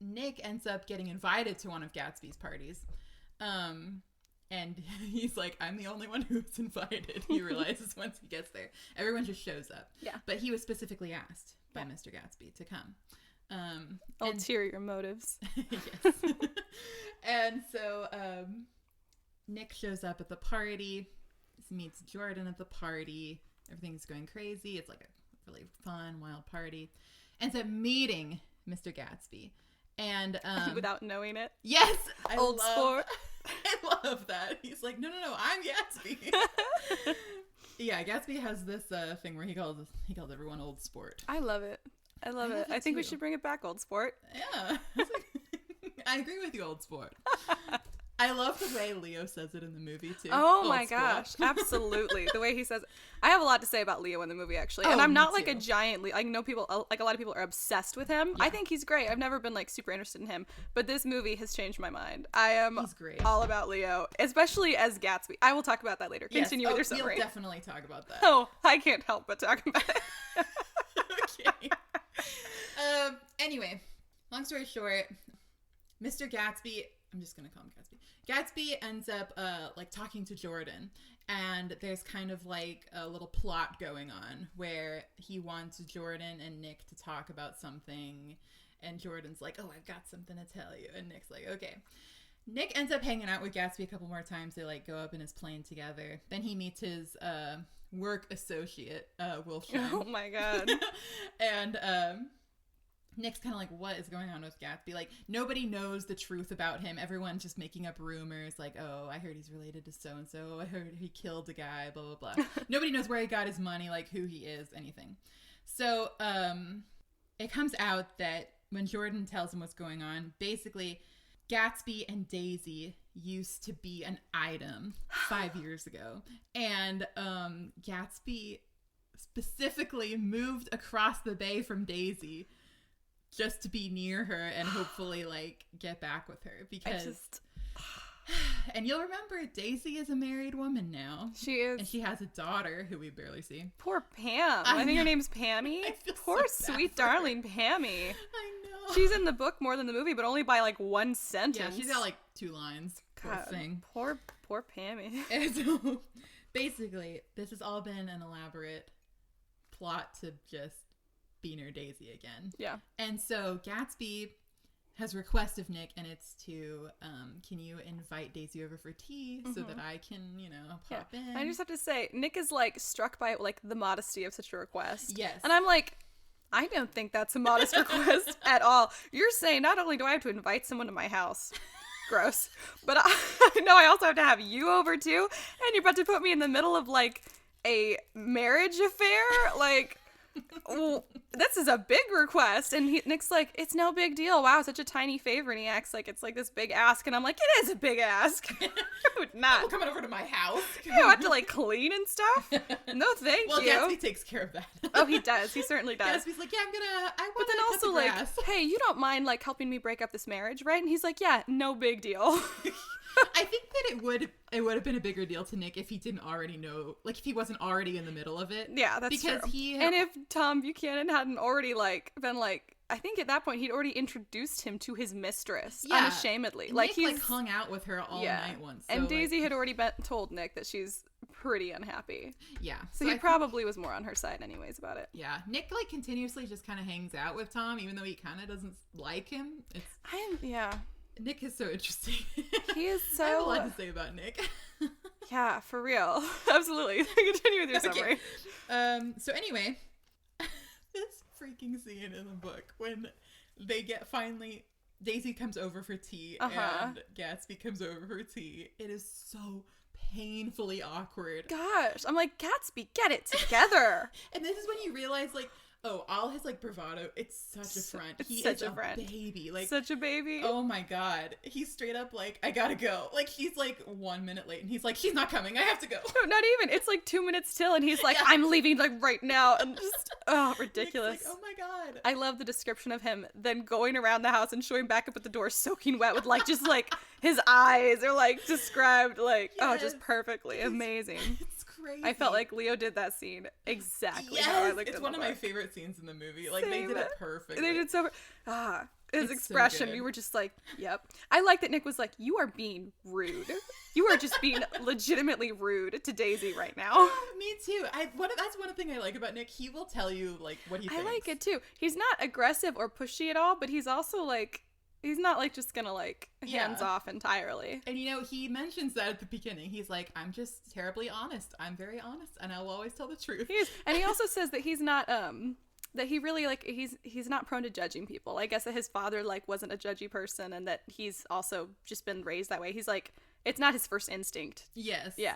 Nick ends up getting invited to one of Gatsby's parties. And he's like, I'm the only one who's invited. He realizes once he gets there. Everyone just shows up. Yeah. But he was specifically asked by Mr. Gatsby to come. Ulterior motives. Yes. And so Nick shows up at the party, meets Jordan at the party. Everything's going crazy. It's like a really fun, wild party. Ends up meeting Mr. Gatsby. And Without knowing it. yes, Old sport. I love that. He's like, no, I'm Gatsby. Yeah, Gatsby has this thing where he calls everyone old sport. I love it. I love it. I think we should bring it back, old sport. Yeah. I agree with you, old sport. I love the way Leo says it in the movie, too. Oh Old my sport. gosh. Absolutely. The way he says, I have a lot to say about Leo in the movie, actually. And I'm not like a giant I know people, like a lot of people are obsessed with him. Yeah. I think he's great. I've never been like super interested in him, but this movie has changed my mind. I am all about Leo, especially as Gatsby. I will talk about that later. Continue with your summary. We'll definitely talk about that. Oh, I can't help but talk about it. Okay. Anyway, long story short, Mr. Gatsby, I'm just gonna call him Gatsby. Gatsby ends up like talking to Jordan, and there's kind of like a little plot going on where he wants Jordan and Nick to talk about something, and Jordan's like, oh, I've got something to tell you, and Nick's like, okay. Nick ends up hanging out with Gatsby a couple more times. They like go up in his plane together. Then he meets his work associate, Wilshire. Oh my god. And Nick's kind of like, what is going on with Gatsby? Like, nobody knows the truth about him. Everyone's just making up rumors. Like, oh, I heard he's related to so-and-so. I heard he killed a guy, blah, blah, blah. Nobody knows where he got his money, like who he is, anything. So it comes out that when Jordan tells him what's going on, basically Gatsby and Daisy used to be an item 5 years ago. And Gatsby specifically moved across the bay from Daisy just to be near her and hopefully like get back with her, because and you'll remember Daisy is a married woman now. She is. And she has a daughter who we barely see. Poor Pam. I think her name's Pammy. Poor so sweet darling Pammy. I know. She's in the book more than the movie, but only by like one sentence. Yeah, she's got like 2 lines. Poor thing. Poor Pammy. And so basically, this has all been an elaborate plot to just be near Daisy again. Yeah. And so Gatsby has a request of Nick, and it's to, can you invite Daisy over for tea so that I can, pop in? I just have to say, Nick is like struck by like the modesty of such a request. Yes. And I'm like, I don't think that's a modest request at all. You're saying not only do I have to invite someone to my house, gross, but I also have to have you over too, and you're about to put me in the middle of like a marriage affair, like. well, this is a big request. And Nick's like, it's no big deal. Wow, such a tiny favor. And he acts like it's like this big ask. And I'm like, it is a big ask. I would not. People coming over to my house. You have to like clean and stuff. No, thank you. Well, Gatsby takes care of that. Oh, he does. He certainly does. Gatsby's like, yeah, I want But then to also cut the like, grass. hey, you don't mind like helping me break up this marriage, right? And he's like, yeah, no big deal. I think that it would have been a bigger deal to Nick if he didn't already know, like if he wasn't already in the middle of it. Yeah, that's because true. And if Tom Buchanan hadn't already like been like, I think at that point he'd already introduced him to his mistress unashamedly. Nick, like he's hung out with her all night once. So and Daisy had already told Nick that she's pretty unhappy. Yeah. So he probably was more on her side anyways about it. Yeah. Nick like continuously just kind of hangs out with Tom even though he kind of doesn't like him. Nick is so interesting. He is so... I have a lot to say about Nick. Yeah, for real. Absolutely. Continue with your summary. So anyway, this freaking scene in the book when they finally... Daisy comes over for tea and Gatsby comes over for tea. It is so painfully awkward. Gosh. I'm like, Gatsby, get it together. And this is when you realize, like, oh, all his, like, bravado, it's such a front. He is a baby. Like, such a baby. Oh, my God. He's straight up like, I gotta go. Like, he's, like, 1 minute late, and he's like, she's not coming. I have to go. No, not even. It's, like, 2 minutes till, and he's like, I'm leaving, like, right now. And just, ridiculous. Like, oh, my God. I love the description of him then going around the house and showing back up at the door soaking wet with, like, just, like, his eyes are, like, described, like, just perfectly. Amazing. It's crazy. I felt like Leo did that scene exactly yes, how I looked it's in one the of book. my favorite scenes in the movie. Like, they did it perfectly. They did so... his It's expression, so we were just like, yep. I like that Nick was like, you are being rude. You are just being legitimately rude to Daisy right now. Me too. That's one thing I like about Nick. He will tell you, like, what he thinks. I like it too. He's not aggressive or pushy at all, but he's also like... He's not, like, just gonna, like, hands off entirely. And, you know, he mentions that at the beginning. He's like, I'm just terribly honest. I'm very honest, and I will always tell the truth. He is. And he also says that he's not, that he really, like, he's not prone to judging people. I guess that his father, like, wasn't a judgy person, and that he's also just been raised that way. He's like, it's not his first instinct. Yes. Yeah.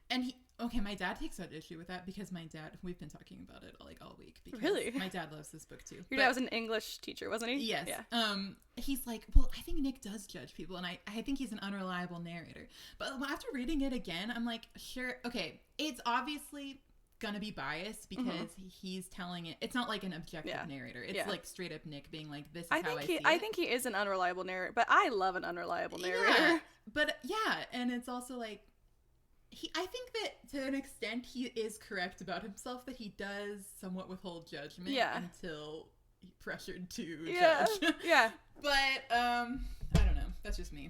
And my dad takes that issue with that because my dad, we've been talking about it like all week. Because really? My dad loves this book too. Your dad was an English teacher, wasn't he? Yes. Yeah. He's like, well, I think Nick does judge people, and I think he's an unreliable narrator. But after reading it again, I'm like, sure, okay, it's obviously gonna be biased because he's telling it. It's not like an objective narrator. It's like straight up Nick being like, this is how I see it. I think he is an unreliable narrator, but I love an unreliable narrator. Yeah, but and it's also like, I think that to an extent he is correct about himself, that he does somewhat withhold judgment until pressured to judge. Yeah. But I don't know. That's just me.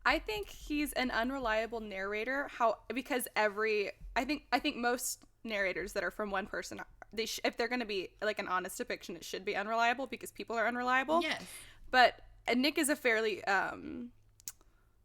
I think he's an unreliable narrator. Because I think most narrators that are from one person, if they're going to be like an honest depiction, it should be unreliable because people are unreliable. Yes. But Nick is a fairly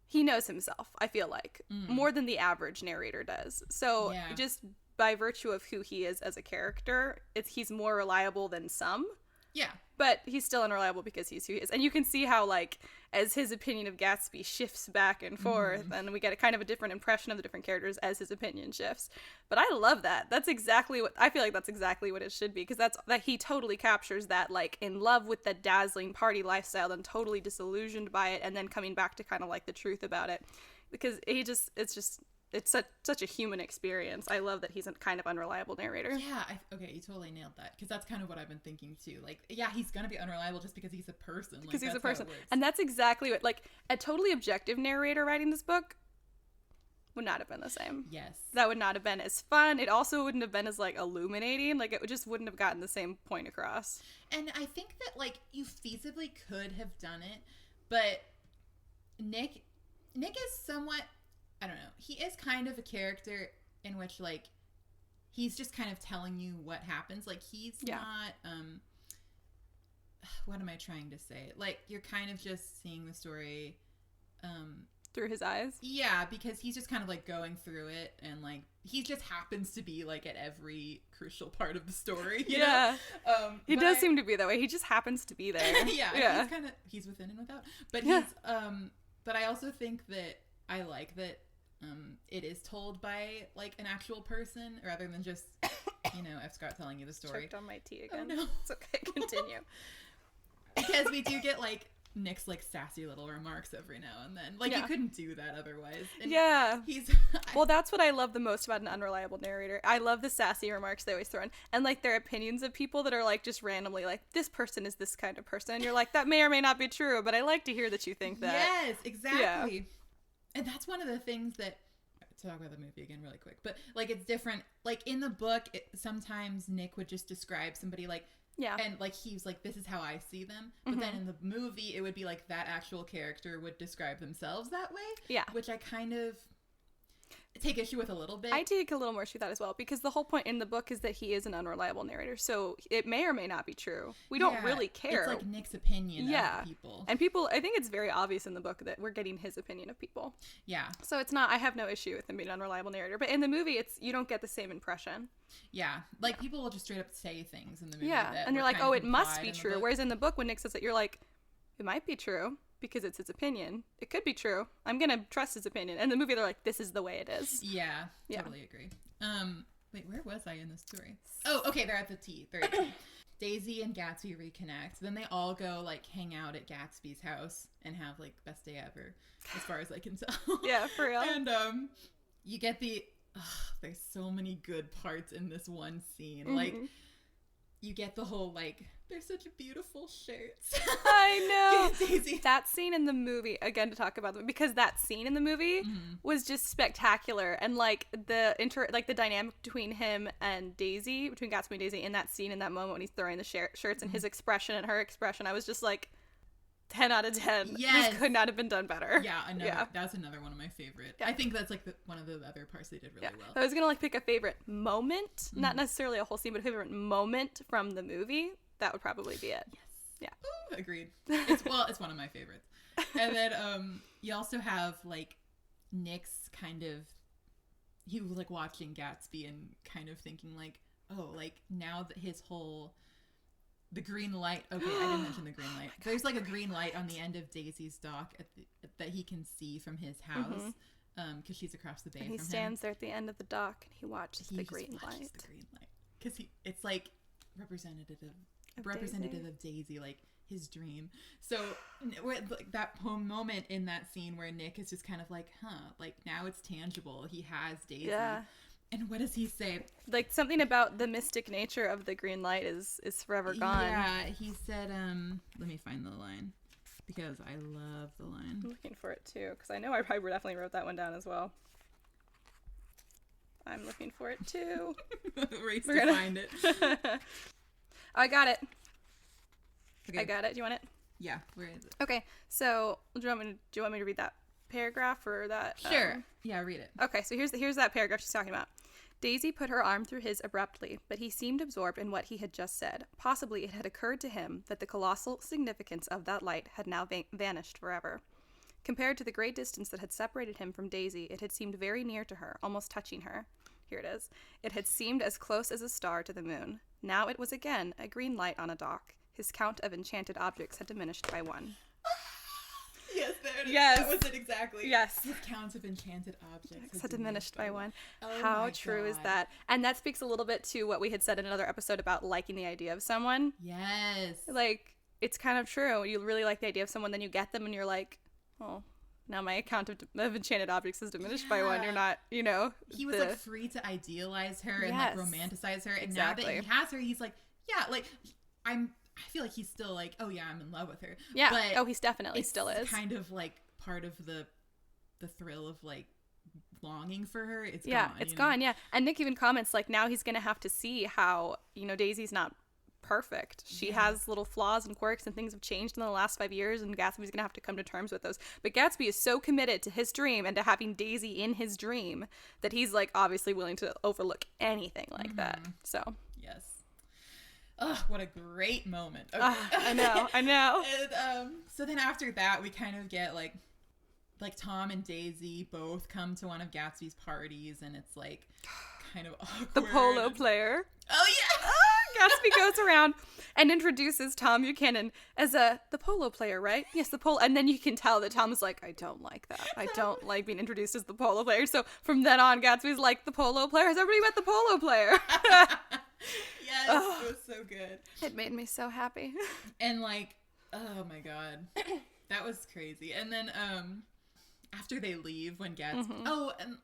he knows himself, I feel like, more than the average narrator does. So just by virtue of who he is as a character, he's more reliable than some. Yeah. But he's still unreliable because he's who he is. And you can see how, like, as his opinion of Gatsby shifts back and forth, and we get a kind of a different impression of the different characters as his opinion shifts. But I love that. That's exactly what, I feel like that's exactly what it should be, because that he totally captures that, like, in love with the dazzling party lifestyle, then totally disillusioned by it, and then coming back to kind of, like, the truth about it. Because it's such a human experience. I love that he's a kind of unreliable narrator. Yeah, okay, you totally nailed that. Because that's kind of what I've been thinking too. Like, yeah, he's gonna be unreliable just because he's a person. Because he's a person. And that's exactly what, like, a totally objective narrator writing this book would not have been the same. Yes. That would not have been as fun. It also wouldn't have been as, like, illuminating. Like, it just wouldn't have gotten the same point across. And I think that, like, you feasibly could have done it, but Nick is somewhat, I don't know. He is kind of a character in which, like, he's just kind of telling you what happens. Like, he's not, what am I trying to say? Like, you're kind of just seeing the story, through his eyes? Yeah, because he's just kind of, like, going through it, and, like, he just happens to be, like, at every crucial part of the story, you know? He does seem to be that way. He just happens to be there. Yeah. He's within and without. But he's, but I also think that I like that it is told by, like, an actual person rather than just F. Scott telling you the story. Choked on my tea again. Oh, no. It's okay. Continue. Because we do get, like, Nick's, like, sassy little remarks every now and then. Like, you couldn't do that otherwise. And he's... Well, that's what I love the most about an unreliable narrator. I love the sassy remarks they always throw in. And, like, their opinions of people that are, like, just randomly, like, this person is this kind of person. And you're like, that may or may not be true, but I like to hear that you think that. Yes, exactly. Yeah. And that's one of the things that... To talk about the movie again really quick. But, like, it's different. Like, in the book, sometimes Nick would just describe somebody, like... Yeah. And, like, he's like, this is how I see them. But then in the movie, it would be, like, that actual character would describe themselves that way. Yeah. Which I kind of take issue with a little bit. I take a little more issue with that as well. Because the whole point in the book is that he is an unreliable narrator. So it may or may not be true. We don't really care. It's, like, Nick's opinion of people. And people, I think it's very obvious in the book that we're getting his opinion of people. Yeah. So it's not, I have no issue with him being an unreliable narrator. But in the movie, you don't get the same impression. Yeah, like people will just straight up say things in the movie. Yeah, and you're like, oh, it must be true. Whereas in the book, when Nick says it, you're like, it might be true because it's his opinion. It could be true. I'm gonna trust his opinion. And in the movie, they're like, this is the way it is. Yeah, totally agree. Wait, where was I in the story? Oh, okay, they're at the tea. Daisy and Gatsby reconnect. Then they all go like hang out at Gatsby's house and have like best day ever, as far as I can tell. Yeah, for real. And you get the. There's so many good parts in this one scene. Like, you get the whole, like, they're such beautiful shirts. I know. Daisy. That scene in the movie, again, to talk about them, because that scene in the movie was just spectacular. And, like, the dynamic between him and Daisy, between Gatsby and Daisy in that scene, in that moment when he's throwing the shirts and his expression and her expression, I was just like, 10 out of 10. Yes. This could not have been done better. Yeah, that's another one of my favorite. Yeah. I think that's like one of the other parts they did really well. I was gonna like pick a favorite moment, not necessarily a whole scene, but a favorite moment from the movie. That would probably be it. Yes. Yeah. Ooh, agreed. It's one of my favorites. And then you also have like Nick's he was like watching Gatsby and kind of thinking like, oh, like now that his whole the green light. Okay, I didn't mention the green light. There's like a green light on the end of Daisy's dock that he can see from his house, because she's across the bay from him. He stands there at the end of the dock and he watches the green light. The green light, because it's like representative of Daisy, like his dream. So that moment in that scene where Nick is just kind of like, like now it's tangible. He has Daisy. Yeah. And what does he say? Like something about the mystic nature of the green light is forever gone. Yeah, he said, let me find the line because I love the line. I'm looking for it too because I know I probably definitely wrote that one down as well. I'm looking for it too. Race to find it. I got it. Okay. I got it. Do you want it? Yeah. Where is it? Okay. So do you want me to read that paragraph or that? Sure. Yeah, read it. Okay. So here's that paragraph she's talking about. Daisy put her arm through his abruptly, but he seemed absorbed in what he had just said. Possibly it had occurred to him that the colossal significance of that light had now vanished forever. Compared to the great distance that had separated him from Daisy, it had seemed very near to her, almost touching her. Here it is. It had seemed as close as a star to the moon. Now it was again a green light on a dock. His count of enchanted objects had diminished by one. Yes, there it is. Yes. That was it exactly. Yes. His count of enchanted objects had diminished by one. Oh, how true is that? And that speaks a little bit to what we had said in another episode about liking the idea of someone. Yes. Like, it's kind of true. You really like the idea of someone, then you get them and you're like, oh, now my account of enchanted objects has diminished by one. You're not, He was like free to idealize her and like romanticize her. And now that he has her, he's like, yeah, like I feel like he's still like, oh yeah, I'm in love with her. Yeah. But he's definitely still is. Kind of like part of the thrill of like longing for her. It's gone. It's gone. Yeah. And Nick even comments like now he's gonna have to see how Daisy's not perfect. She has little flaws and quirks and things have changed in the last 5 years and Gatsby's gonna have to come to terms with those. But Gatsby is so committed to his dream and to having Daisy in his dream that he's like obviously willing to overlook anything like that. So yes. Oh, what a great moment. Okay. I know. And so then after that we kind of get like Tom and Daisy both come to one of Gatsby's parties and it's like kind of awkward. The polo player. Oh yeah. Gatsby goes around and introduces Tom Buchanan as the polo player, right? Yes, the polo. And then you can tell that Tom's like, I don't like that. I don't like being introduced as the polo player. So from then on, Gatsby's like, the polo player? Has everybody met the polo player? Yes, Oh, it was so good. it made me so happy. And like, oh my god, that was crazy. And then after they leave, when Gatsby, and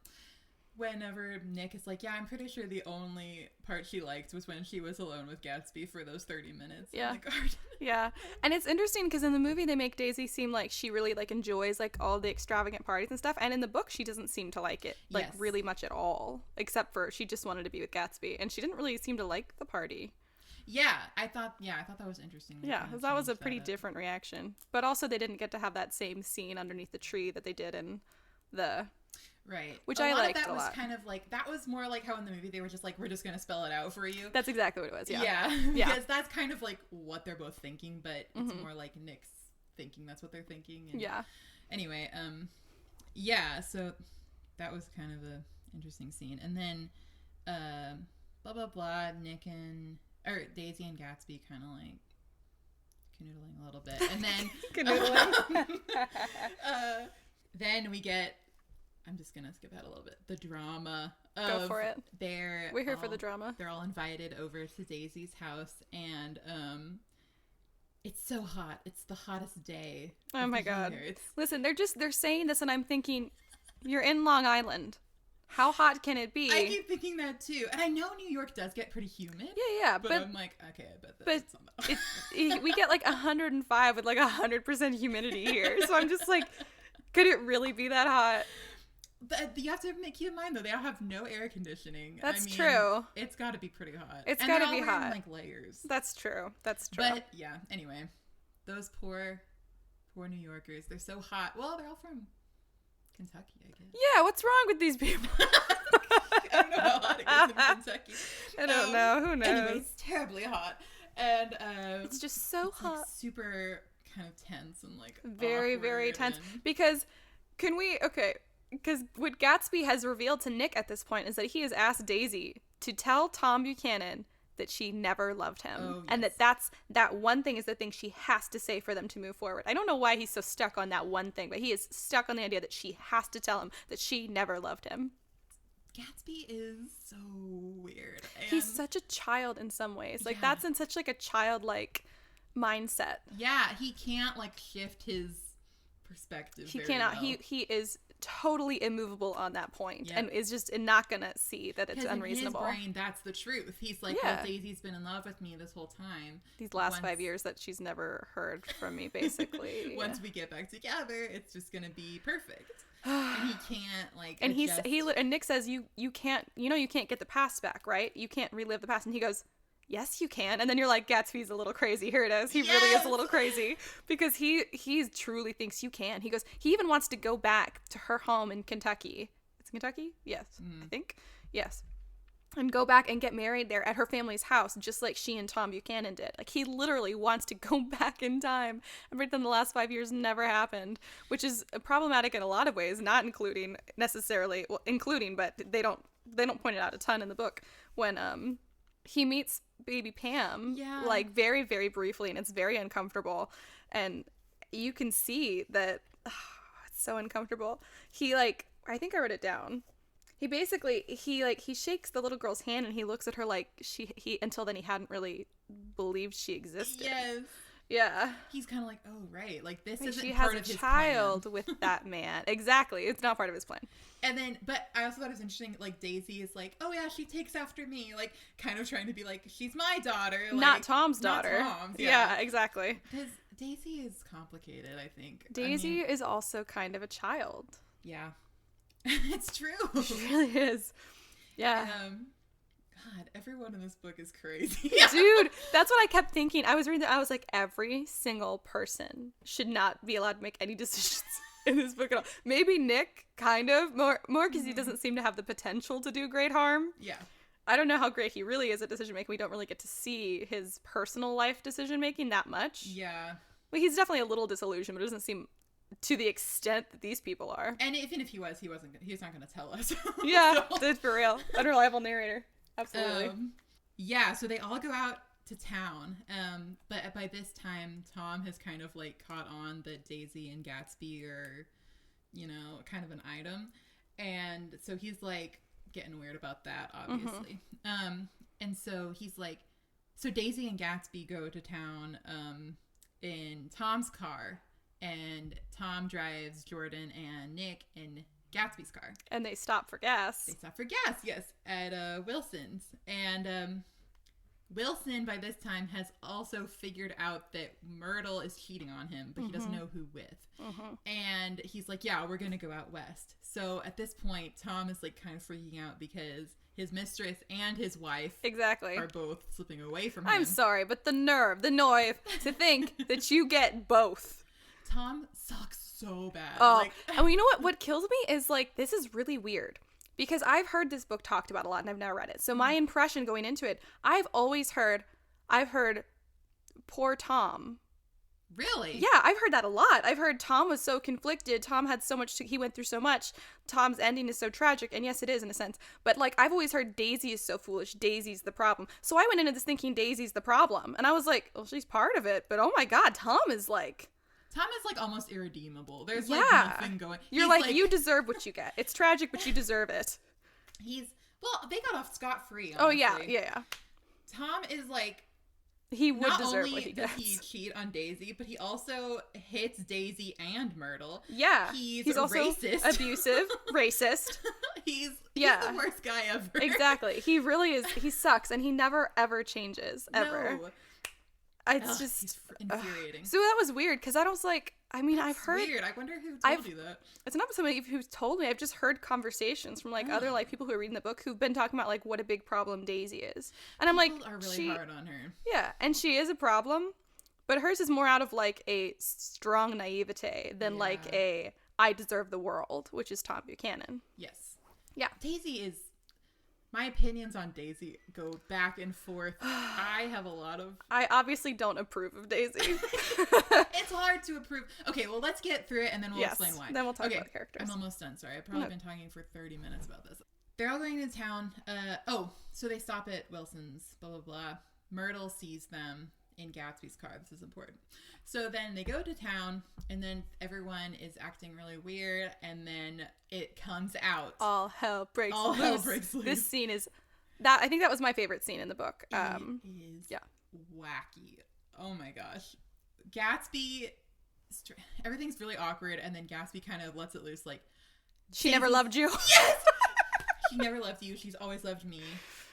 whenever Nick is like, yeah, I'm pretty sure the only part she liked was when she was alone with Gatsby for those 30 minutes in the garden. Yeah. And it's interesting because in the movie they make Daisy seem like she really like enjoys like all the extravagant parties and stuff, and in the book she doesn't seem to like it like really much at all, except for she just wanted to be with Gatsby, and she didn't really seem to like the party. I thought that was interesting. Yeah, because that was a pretty different reaction. But also they didn't get to have that same scene underneath the tree that they did in the... Right. Which I liked a lot. That was kind of like, that was more like how in the movie they were just like, we're just going to spell it out for you. That's exactly what it was, yeah. Because that's kind of like what they're both thinking, but it's more like Nick's thinking that's what they're thinking. And anyway, so that was kind of a interesting scene. And then, blah, blah, blah, Daisy and Gatsby kind of like canoodling a little bit. And then... canoodling. Then we get... I'm just gonna skip ahead a little bit. The drama of... Go for it. We're here for the drama. They're all invited over to Daisy's house, and it's so hot. It's the hottest day. Oh my god. Listen, they're saying this, and I'm thinking, you're in Long Island. How hot can it be? I keep thinking that too. And I know New York does get pretty humid. Yeah. But I'm like, okay, I bet that's not that hot. We get like 105 with like 100% humidity here. So I'm just like, could it really be that hot? But you have to keep in mind, though, they all have no air conditioning. That's true. It's got to be pretty hot. It's got to be hot. Like layers. That's true. But yeah, anyway, those poor New Yorkers, they're so hot. Well, they're all from Kentucky, I guess. Yeah, what's wrong with these people? I don't know how hot it is in Kentucky. I don't know. Who knows? Anyway, it's terribly hot. And it's just so hot. Like super kind of tense and like very, very tense. Because what Gatsby has revealed to Nick at this point is that he has asked Daisy to tell Tom Buchanan that she never loved him, and that one thing is the thing she has to say for them to move forward. I don't know why he's so stuck on that one thing, but he is stuck on the idea that she has to tell him that she never loved him. Gatsby is so weird. And he's such a child in some ways. Like that's in such like a childlike mindset. Yeah, he can't like shift his perspective. He cannot. Well. He is totally immovable on that point, and is just not gonna see that it's unreasonable. In his brain, that's the truth. He's like, well, Daisy's been in love with me this whole time. These last 5 years that she's never heard from me, basically. Once we get back together, it's just gonna be perfect. And he can't like. And and Nick says, you can't get the past back, right? You can't relive the past, and he goes, yes, you can. And then you're like, Gatsby's a little crazy. Here it is. He really is a little crazy, because he truly thinks you can. He goes, he even wants to go back to her home in Kentucky. It's Kentucky? Yes, I think. Yes. And go back and get married there at her family's house, just like she and Tom Buchanan did. Like, he literally wants to go back in time and pretend the last 5 years never happened, which is problematic in a lot of ways, not including necessarily, well, including, but they don't point it out a ton in the book when he meets baby Pam, like very, very briefly, and it's very uncomfortable, and you can see that it's so uncomfortable. He like, I think I wrote it down. He basically he shakes the little girl's hand, and he looks at her like he until then he hadn't really believed she existed. Yes. Yeah. He's kind of like, oh right, like this isn't she part has of his child plan. With that man. Exactly, it's not part of his plan. And then, but I also thought it was interesting, like Daisy is like, oh yeah, she takes after me, like kind of trying to be like, she's my daughter, like, not Tom's daughter. Not Tom's, yeah, exactly. Because Daisy is complicated, I think. Daisy is also kind of a child. Yeah. It's true. She really is. Yeah. God, everyone in this book is crazy. Dude, that's what I kept thinking. I was reading that. I was like, every single person should not be allowed to make any decisions in this book at all. Maybe Nick, kind of. More because he doesn't seem to have the potential to do great harm. Yeah. I don't know how great he really is at decision making. We don't really get to see his personal life decision making that much. Yeah. Well, he's definitely a little disillusioned, but it doesn't seem to the extent that these people are. And even if he was, he's not going to tell us. Yeah, that's for real. Unreliable narrator. Absolutely. Yeah, so they all go out to town. But by this time, Tom has kind of like caught on that Daisy and Gatsby are, kind of an item. And so he's like getting weird about that, obviously. And so he's like, so Daisy and Gatsby go to town in Tom's car, and Tom drives Jordan and Nick in Gatsby's car. And they stop for gas. They stop for gas, yes, at Wilson's. And Wilson, by this time, has also figured out that Myrtle is cheating on him, but he doesn't know who with. And he's like, yeah, we're going to go out west. So at this point, Tom is like kind of freaking out because his mistress and his wife are both slipping away from him. I'm sorry, but the nerve to think that you get both. Tom sucks so bad. Oh, and you know what kills me is like, this is really weird. Because I've heard this book talked about a lot and I've never read it. So my impression going into it, I've heard poor Tom. Really? Yeah, I've heard that a lot. I've heard Tom was so conflicted. Tom had so much, he went through so much. Tom's ending is so tragic. And yes, it is in a sense. But like, I've always heard Daisy is so foolish. Daisy's the problem. So I went into this thinking Daisy's the problem. And I was like, well, she's part of it. But oh my God, Tom is like almost irredeemable. There's like nothing going. You're like, you deserve what you get. It's tragic, but you deserve it. They got off scot-free, honestly. Oh yeah. Tom is like, he would deserve what he gets. Not only does he cheat on Daisy, but he also hits Daisy and Myrtle. Yeah. He's also racist. Abusive, racist. He's the worst guy ever. Exactly. He really is. He sucks, and he never, ever changes, ever. No. It's just he's infuriating. So that was weird, because I was like, I've heard. Weird. I wonder who told you that. It's not somebody who's told me. I've just heard conversations from like other like people who are reading the book who've been talking about like what a big problem Daisy is, and I'm like, are really hard on her. Yeah, and she is a problem, but hers is more out of like a strong naivete than like a I deserve the world, which is Tom Buchanan. Yes. Yeah. Daisy is. My opinions on Daisy go back and forth. I have a lot of... I obviously don't approve of Daisy. It's hard to approve. Okay, well, let's get through it, and then we'll explain why. Then we'll talk about the characters. I'm almost done. Sorry, I've probably been talking for 30 minutes about this. They're all going to town. So they stop at Wilson's, blah, blah, blah. Myrtle sees them in Gatsby's car. This is important. So then they go to town, and then everyone is acting really weird, and then it comes out. All hell breaks loose. All hell breaks loose. This scene is... I think that was my favorite scene in the book. It is wacky. Oh my gosh. Gatsby... Everything's really awkward, and then Gatsby kind of lets it loose, like... She never loved you. Yes! She never loved you. She's always loved me.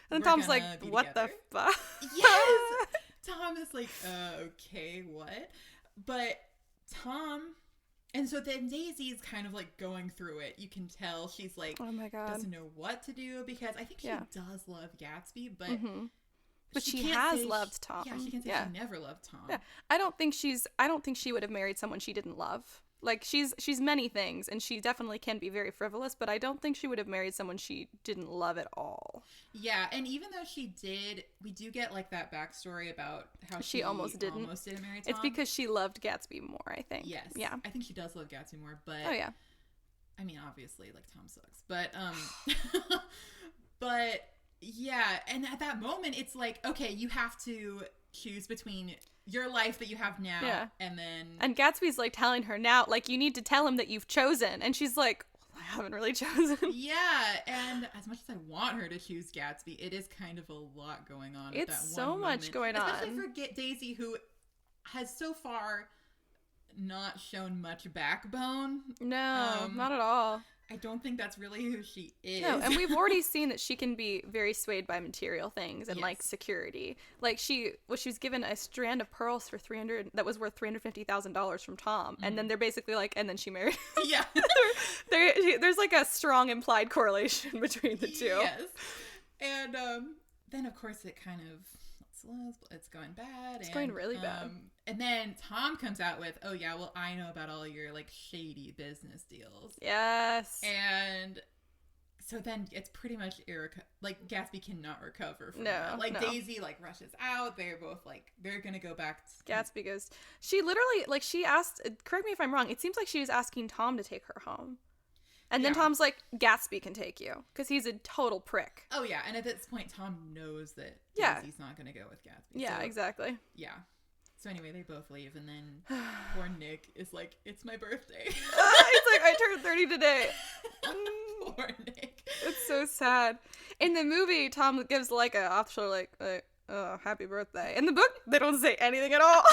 And Tom's like, what the fuck? Yes! Tom is like, okay, what? But Tom, and so then Daisy's kind of like going through it. You can tell she's like, oh my God, doesn't know what to do, because I think she does love Gatsby, but but she has loved Tom. Yeah, she can say she never loved Tom. Yeah, I don't think she would have married someone she didn't love. Like, she's many things, and she definitely can be very frivolous, but I don't think she would have married someone she didn't love at all. Yeah, and even though she did, we do get, like, that backstory about how she almost didn't marry Tom. It's because she loved Gatsby more, I think. Yes. Yeah. I think she does love Gatsby more, but... Oh, yeah. I mean, obviously, like, Tom sucks. But, but, yeah, and at that moment, it's like, okay, you have to choose between... your life that you have now, and then... And Gatsby's, like, telling her now, like, you need to tell him that you've chosen. And she's like, well, I haven't really chosen. Yeah, and as much as I want her to choose Gatsby, it is kind of a lot going on at that one It's so much going on. Especially for Daisy, who has so far not shown much backbone. No, not at all. I don't think that's really who she is. No, and we've already seen that she can be very swayed by material things and like security. Like she was given a strand of pearls for that was worth $350,000 from Tom, and then they're basically like, and then she married him. Yeah, there's like a strong implied correlation between the two. Yes, and then of course it kind of. It's going bad. It's going really bad. And then Tom comes out with, oh yeah, well, I know about all your like shady business deals. Yes. And so then it's pretty much like Gatsby cannot recover from that. Like Daisy like rushes out. They're both like, they're going to go back. Gatsby goes, she literally, like she asked, correct me if I'm wrong, it seems like she was asking Tom to take her home. And then Tom's like, Gatsby can take you. Because he's a total prick. Oh, yeah. And at this point, Tom knows that Daisy's not going to go with Gatsby. Yeah, exactly. Yeah. So anyway, they both leave. And then poor Nick is like, it's my birthday. It's like, I turned 30 today. Poor Nick. It's so sad. In the movie, Tom gives like a off the shoulder like, oh, happy birthday. In the book, they don't say anything at all.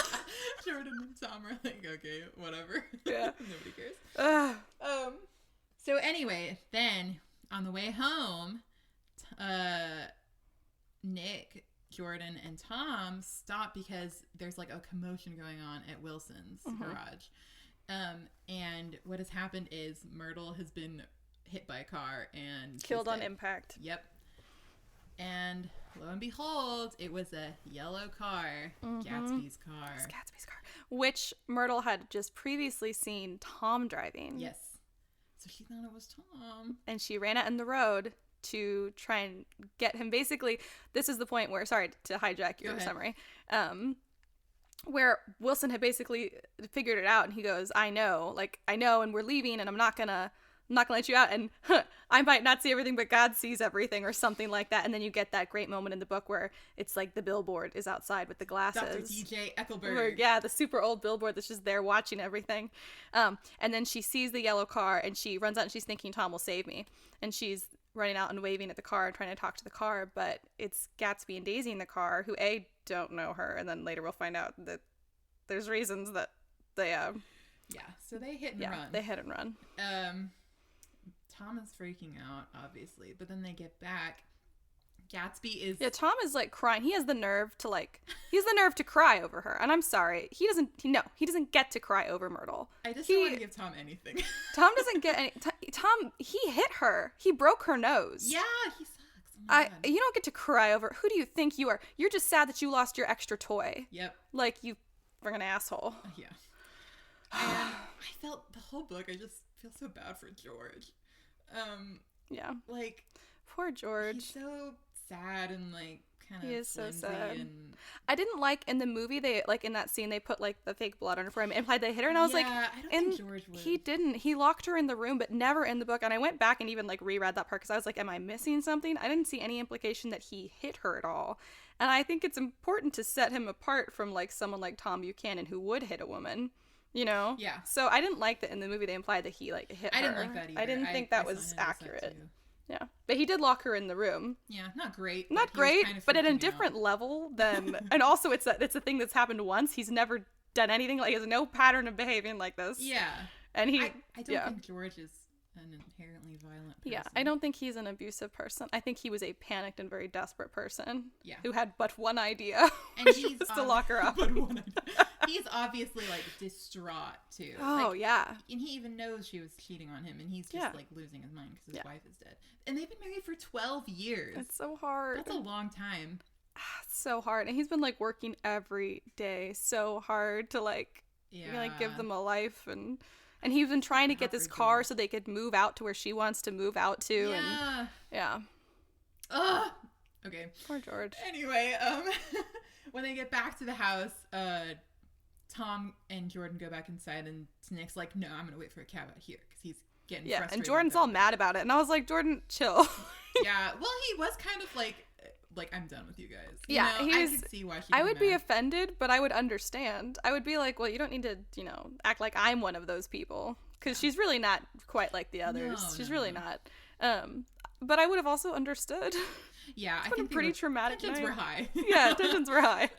Jordan and Tom are like, okay, whatever. Yeah. Nobody cares. So anyway, then on the way home, Nick, Jordan, and Tom stop because there's like a commotion going on at Wilson's garage. And what has happened is Myrtle has been hit by a car and killed on impact. Yep. And lo and behold, it was a yellow car, Gatsby's car. It's Gatsby's car, which Myrtle had just previously seen Tom driving. Yes. So she thought it was Tom. And she ran out in the road to try and get him. Basically, this is the point where, sorry to hijack your summary, where Wilson had basically figured it out, and he goes, I know, and we're leaving, and I'm not gonna let you out, and I might not see everything, but God sees everything, or something like that. And then you get that great moment in the book where it's like the billboard is outside with the glasses. Dr. DJ Eckelberg. Where, yeah, the super old billboard that's just there watching everything. And then she sees the yellow car, and she runs out, and she's thinking, Tom will save me. And she's running out and waving at the car and trying to talk to the car, but it's Gatsby and Daisy in the car, who don't know her, and then later we'll find out that there's reasons that they so they hit and run. They hit and run. Tom is freaking out, obviously, but then they get back. Gatsby is... Yeah, Tom is like crying. He has the nerve to cry over her. And I'm sorry. He doesn't get to cry over Myrtle. I just don't want to give Tom anything. Tom doesn't get any... Tom, he hit her. He broke her nose. Yeah, he sucks. Oh my God. You don't get to cry over... Who do you think you are? You're just sad that you lost your extra toy. Yep. Like, you friggin' asshole. Yeah. And I felt the whole book, I just feel so bad for George. Yeah. Like... Poor George. He's so sad and like kind of he is so sad. And... I didn't like in the movie they like in that scene they put like the fake blood on her forearm and implied they hit her, and I was like, I don't think George would. He didn't. He locked her in the room, but never in the book. And I went back and even like reread that part because I was like, am I missing something? I didn't see any implication that he hit her at all. And I think it's important to set him apart from like someone like Tom Buchanan who would hit a woman. You know? Yeah. So I didn't like that in the movie they implied that he like hit her. I didn't like that either. I didn't think that was accurate. Yeah, but he did lock her in the room. Yeah, not great. Not great, but at a different level than. And also, it's a thing that's happened once. He's never done anything like. He has no pattern of behaving like this. Yeah, and I don't think George is an inherently violent person. Yeah, I don't think he's an abusive person. I think he was a panicked and very desperate person. Yeah, who had but one idea, and which was to lock her up. But one idea. He's obviously like distraught too. Oh like, yeah, and he even knows she was cheating on him, and he's just like losing his mind because his wife is dead. And they've been married for 12 years. It's so hard. That's a long time. It's so hard, and he's been like working every day so hard to like, give them a life, and he's been trying to get this car so they could move out to where she wants to move out to. Yeah. And Ugh. Okay. Poor George. Anyway, when they get back to the house, Tom and Jordan go back inside, and Nick's like, no, I'm gonna wait for a cab out here because he's getting frustrated. And Jordan's all mad about it, and I was like, Jordan, chill. Yeah, well, he was kind of like I'm done with you guys. I could see why I would be offended, but I would understand. I would be like, well, you don't need to, act like I'm one of those people, because she's really not quite like the others. She's really not. But I would have also understood. Yeah, I think a pretty traumatic tensions were high. Yeah, tensions were high.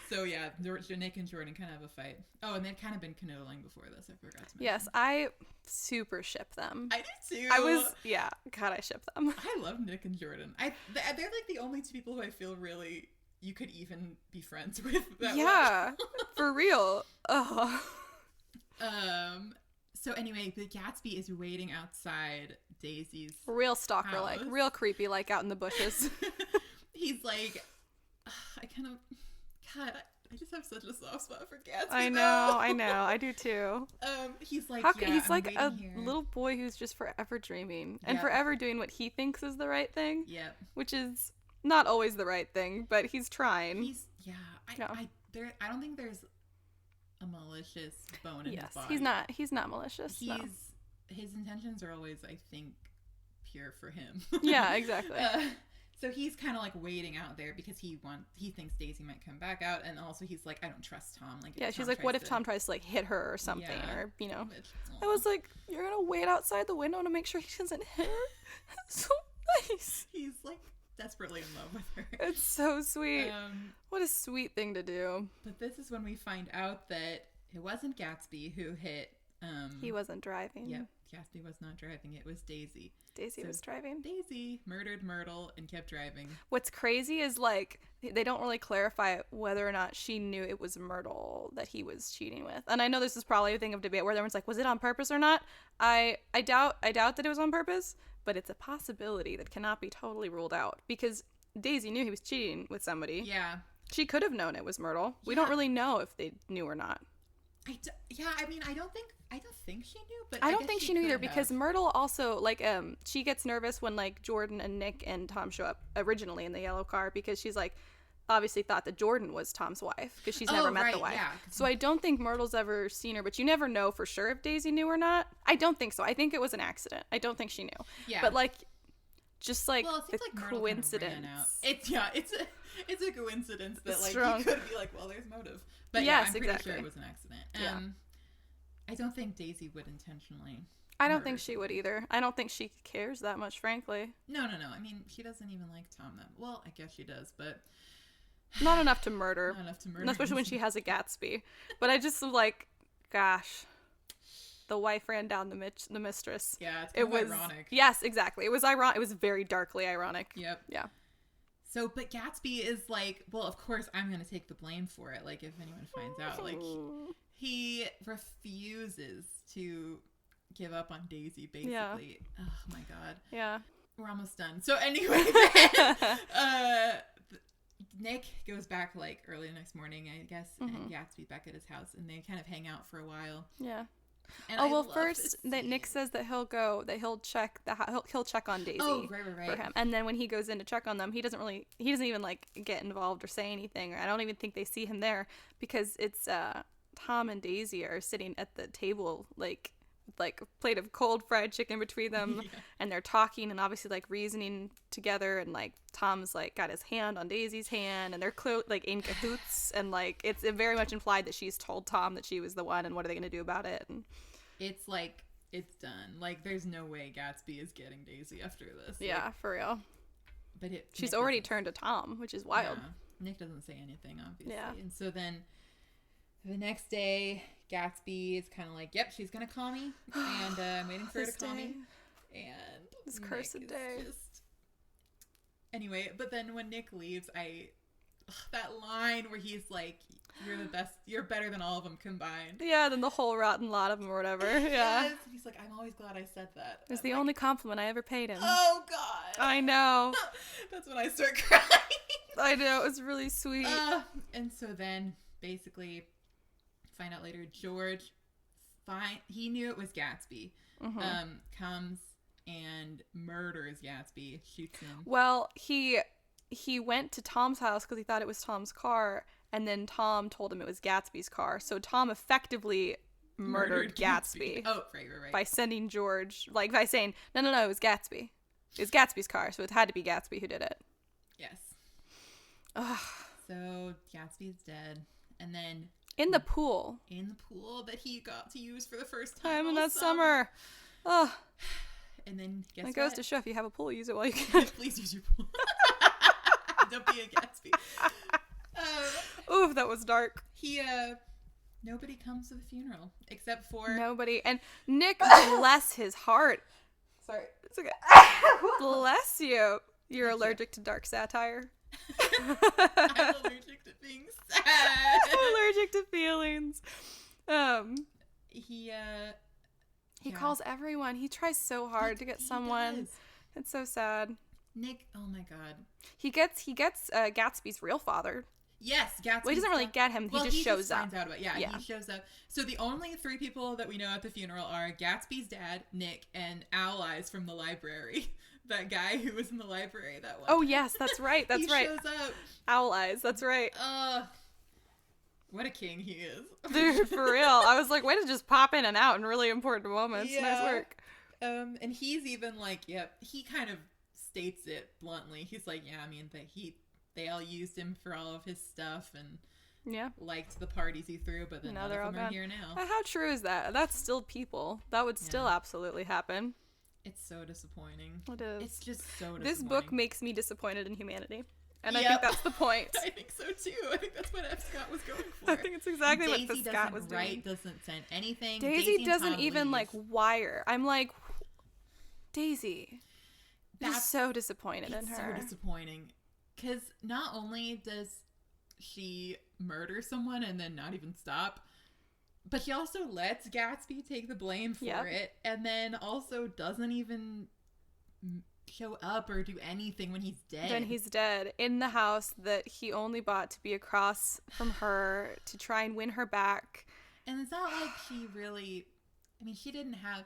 So yeah, Nick and Jordan kind of have a fight. Oh, and they'd kind of been canoodling before this. I forgot to mention. Yes, I super ship them. I do too. God, I ship them. I love Nick and Jordan. They're like the only two people who I feel really you could even be friends with. For real. Oh. So anyway, the Gatsby is waiting outside Daisy's real stalker house. like, real creepy like out in the bushes. He's like, God, I just have such a soft spot for Gatsby. I know, I do too. He's like, he's like a little boy who's just forever dreaming and forever doing what he thinks is the right thing. Yep. Which is not always the right thing, but he's trying. I don't think there's a malicious bone in his body. He's not malicious. His intentions are always, I think, pure for him. Yeah, exactly. So he's kind of like waiting out there because he thinks Daisy might come back out, and also he's like, I don't trust Tom. Like, yeah, she's like, what if Tom tries to like hit her or something, or Which, I was like, you're gonna wait outside the window to make sure he doesn't hit her. That's so nice. He's like desperately in love with her. It's so sweet. What a sweet thing to do. But this is when we find out that it wasn't Gatsby who hit. He wasn't driving. Yep, Gatsby was not driving. It was Daisy. Daisy was driving. Daisy murdered Myrtle and kept driving. What's crazy is like they don't really clarify whether or not she knew it was Myrtle that he was cheating with. And I know this is probably a thing of debate where everyone's like, was it on purpose or not? I doubt that it was on purpose, but it's a possibility that cannot be totally ruled out because Daisy knew he was cheating with somebody. Yeah. She could have known it was Myrtle. We don't really know if they knew or not. I don't think she knew, but I don't think she knew either because Myrtle also like she gets nervous when like Jordan and Nick and Tom show up originally in the yellow car because she's like obviously thought that Jordan was Tom's wife because she's never met the wife. Yeah. So I don't think Myrtle's ever seen her, but you never know for sure if Daisy knew or not. I don't think so. I think it was an accident. I don't think she knew. Yeah. But like just like the coincidence. It's a coincidence that like strong. You could be like, well, there's motive. But yes, I'm pretty exactly. sure it was an accident. I don't think Daisy would intentionally. I don't think she would either. I don't think she cares that much, frankly. No. I mean, she doesn't even like Tom that well. I guess she does, but not enough to murder. Not enough to murder. Especially when she has a Gatsby. But I just like, gosh, the wife ran down the mistress. Yeah, it was ironic. Yes, exactly. It was ironic. It was very darkly ironic. Yep. Yeah. So, but Gatsby is like, well, of course I'm going to take the blame for it. Like, if anyone finds out, like, he refuses to give up on Daisy, basically. Yeah. Oh, my God. Yeah. We're almost done. So, anyway, Nick goes back, like, early the next morning, I guess, and Gatsby back at his house, and they kind of hang out for a while. Yeah. And first that Nick says that he'll check he'll check on Daisy for him, and then when he goes in to check on them, he doesn't even like get involved or say anything, or I don't even think they see him there because it's Tom and Daisy are sitting at the table like a plate of cold fried chicken between them, and they're talking and obviously like reasoning together, and like Tom's like got his hand on Daisy's hand, and they're like in cahoots, and like it's very much implied that she's told Tom that she was the one, and what are they going to do about it? And it's like it's done. Like there's no way Gatsby is getting Daisy after this. Yeah, like, for real. But she's already turned to Tom, which is wild. Yeah. Nick doesn't say anything, obviously. Yeah. And so then the next day, Gatsby is kind of like, yep, she's going to call me. And I'm waiting for her to call me. And this cursed day. Anyway, but then when Nick leaves, that line where he's like, you're the best, you're better than all of them combined. Yeah, than the whole rotten lot of them or whatever. Yeah. Yes. He's like, I'm always glad I said that. It was the only compliment I ever paid him. Oh, God. I know. That's when I start crying. I know. It was really sweet. And so then, basically, find out later, George, he knew it was Gatsby, comes and murders Gatsby, shoots him. Well, he went to Tom's house because he thought it was Tom's car, and then Tom told him it was Gatsby's car. So Tom effectively murdered Gatsby. Oh, right. By sending George, like by saying, no, it was Gatsby. It was Gatsby's car, so it had to be Gatsby who did it. Yes. Ugh. So Gatsby's dead, and then in the pool that he got to use for the first time in that summer. Ugh. And then guess what? It goes to show if you have a pool, use it while you can. Please use your pool. Don't be a Gatsby. Oof, that was dark. Nobody comes to the funeral except for nobody. And Nick, bless his heart. Sorry, it's okay. Bless you. You're allergic to dark satire. I'm allergic to being sad. I'm allergic to feelings. He calls everyone. He tries so hard to get someone. Does. It's so sad. Nick, oh my God. He gets Gatsby's real father. Yes, Gatsby. Well, he doesn't really get him. He just shows up. Finds out about it. Yeah, he shows up. So the only three people that we know at the funeral are Gatsby's dad, Nick, and Owl Eyes from the library. That guy who was in the library that one. Oh yes, that's right. That's right. He shows up. Owl Eyes. That's right. What a king he is. Dude, for real. I was like, way to just pop in and out in really important moments. Yeah. Nice work. And he's even like, yep, he kind of states it bluntly. He's like, yeah, I mean, they all used him for all of his stuff and liked the parties he threw, but then none of them are here now. How true is that? That's still people. That would still absolutely happen. It's so disappointing. It is. It's just so disappointing. This book makes me disappointed in humanity. And I think that's the point. I think so too. I think that's what F. Scott was going for. I think it's exactly what F. Scott was doing. Doesn't send anything. Daisy doesn't even like wire. I'm like, Daisy. I'm so disappointed in her. It's so disappointing. Because not only does she murder someone and then not even stop, but she also lets Gatsby take the blame for it, and then also doesn't even show up or do anything when he's dead. When he's dead in the house that he only bought to be across from her to try and win her back. And it's not like she really, I mean, she didn't have,